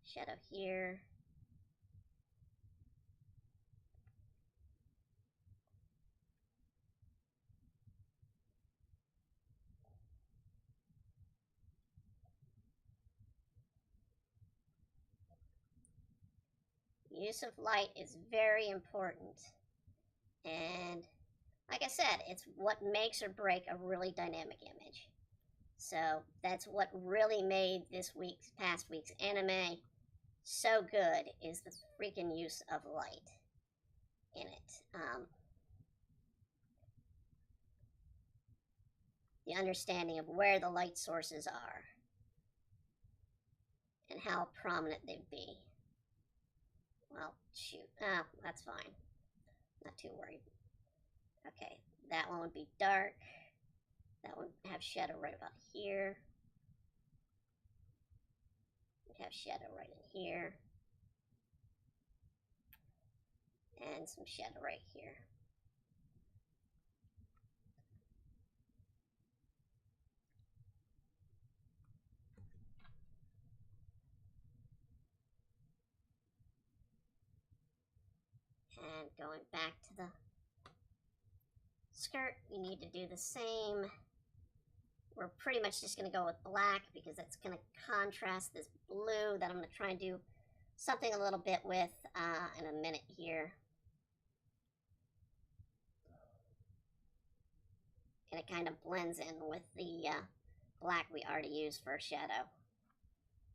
shadow here. Use of light is very important, and like I said, it's what makes or break a really dynamic image. So that's what really made past week's anime so good, is the freaking use of light in it. The understanding of where the light sources are and how prominent they'd be. Well, shoot. That's fine. Not too worried. Okay, that one would be dark. That one would have shadow right about here. We'd have shadow right in here. And some shadow right here. Skirt, you need to do the same. We're pretty much just going to go with black because that's going to contrast this blue that I'm going to try and do something a little bit with in a minute here. And it kind of blends in with the black we already used for a shadow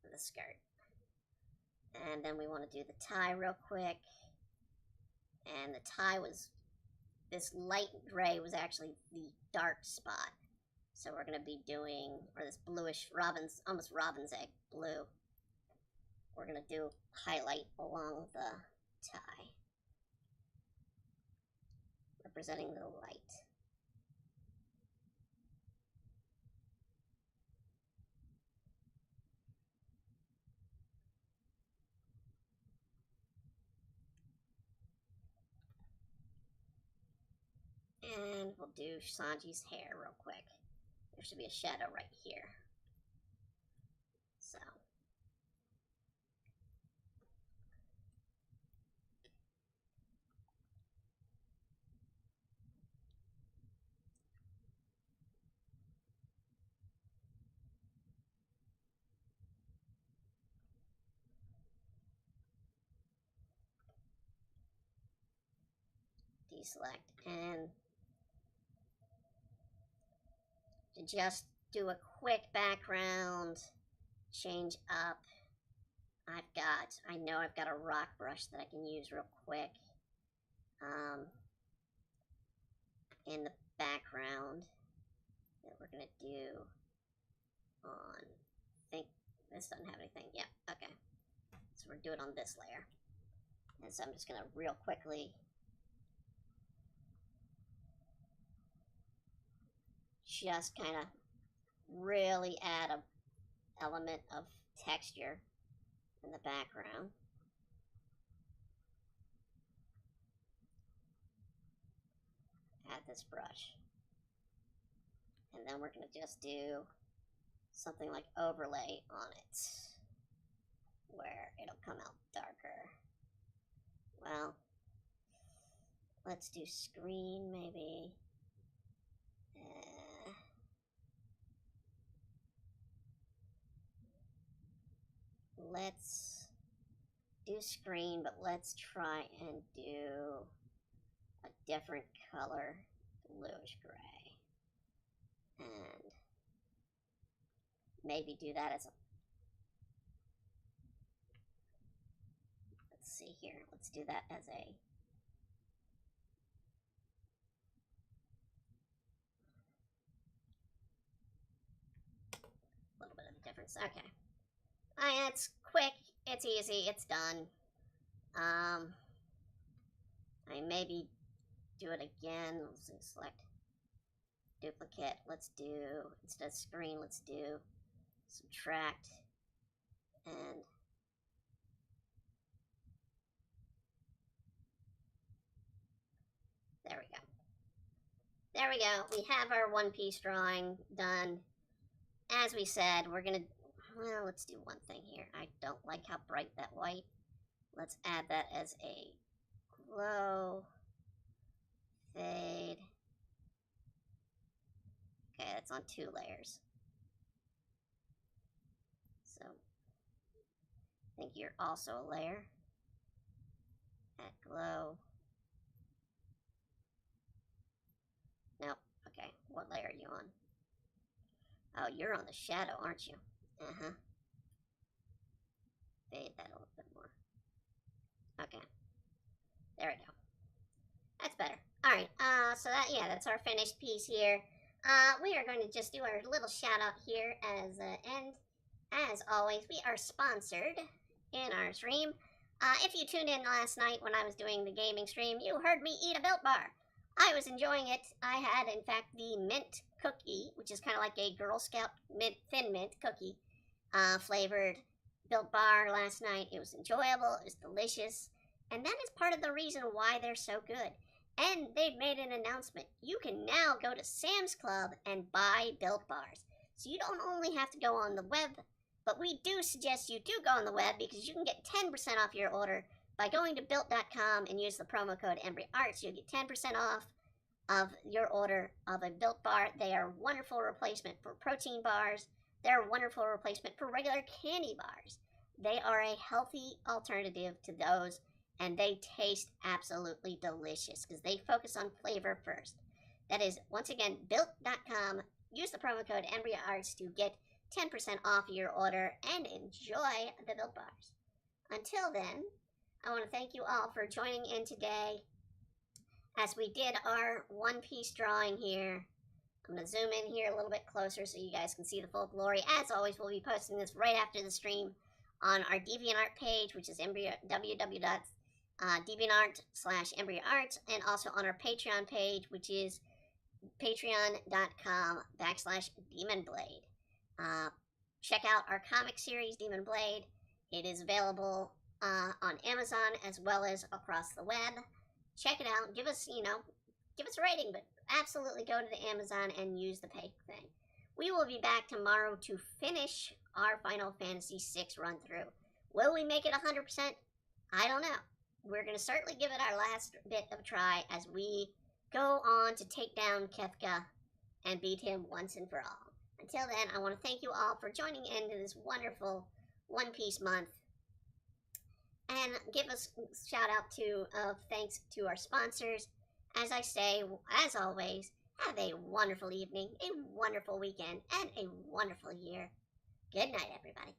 for the skirt. And then we want to do the tie real quick. And the tie was, this light gray was actually the dark spot. So we're going to be doing, or this bluish almost robin's egg blue. We're going to do highlight along the tie, representing the light. And we'll do Sanji's hair real quick. There should be a shadow right here. So. Deselect and to just do a quick background change up. I know I've got a rock brush that I can use real quick in the background that we're gonna do on, I think this doesn't have anything. Yeah, okay. So we're doing it on this layer. And so I'm just gonna real quickly just kind of really add an element of texture in the background. Add this brush. And then we're going to just do something like overlay on it, where it'll come out darker. Well, let's do screen maybe. Let's do screen, but let's try and do a different color, bluish gray. And maybe do that as a, let's see here, let's do that as a, little bit of a difference. Okay. It's quick, it's easy, it's done. I maybe do it again. Let's select duplicate. Let's do, instead of screen, let's do subtract. And there we go. There we go. We have our one-piece drawing done. As we said, we're going to, well, let's do one thing here. I don't like how bright that white. Let's add that as a glow, fade. Okay, that's on 2 layers. So, I think you're also a layer. Add glow. Nope, okay, what layer are you on? Oh, you're on the shadow, aren't you? Uh-huh. Fade that a little bit more. Okay. There we go. That's better. Alright, so that, yeah, that's our finished piece here. We are going to just do our little shout out here as end. As always, we are sponsored in our stream. If you tuned in last night when I was doing the gaming stream, you heard me eat a Built Bar. I was enjoying it. I had, in fact, the mint cookie, which is kind of like a Girl Scout thin mint cookie flavored Built Bar last night. It was enjoyable. It was delicious. And that is part of the reason why they're so good. And they've made an announcement. You can now go to Sam's Club and buy Built Bars. So you don't only have to go on the web, but we do suggest you do go on the web because you can get 10% off your order by going to Built.com and use the promo code EmbryArts. You'll get 10% off of your order of a Built Bar. They are a wonderful replacement for protein bars. They're a wonderful replacement for regular candy bars. They are a healthy alternative to those, and they taste absolutely delicious because they focus on flavor first. That is, once again, built.com. Use the promo code EmbryoArts to get 10% off your order and enjoy the Built Bars. Until then, I want to thank you all for joining in today as we did our One Piece drawing here. I'm going to zoom in here a little bit closer so you guys can see the full glory. As always, we'll be posting this right after the stream on our DeviantArt page, which is www.deviantart/EmbryoArts, and also on our Patreon page, which is patreon.com/demonblade. Check out our comic series, Demon Blade. It is available on Amazon as well as across the web. Check it out. Give us a rating, but absolutely go to the Amazon and use the pay thing. We will be back tomorrow to finish our Final Fantasy VI run through. Will we make it 100%? I don't know. We're going to certainly give it our last bit of a try as we go on to take down Kefka and beat him once and for all. Until then, I want to thank you all for joining into this wonderful One Piece month. And give us a shout out to thanks to our sponsors. As I say, as always, have a wonderful evening, a wonderful weekend, and a wonderful year. Good night, everybody.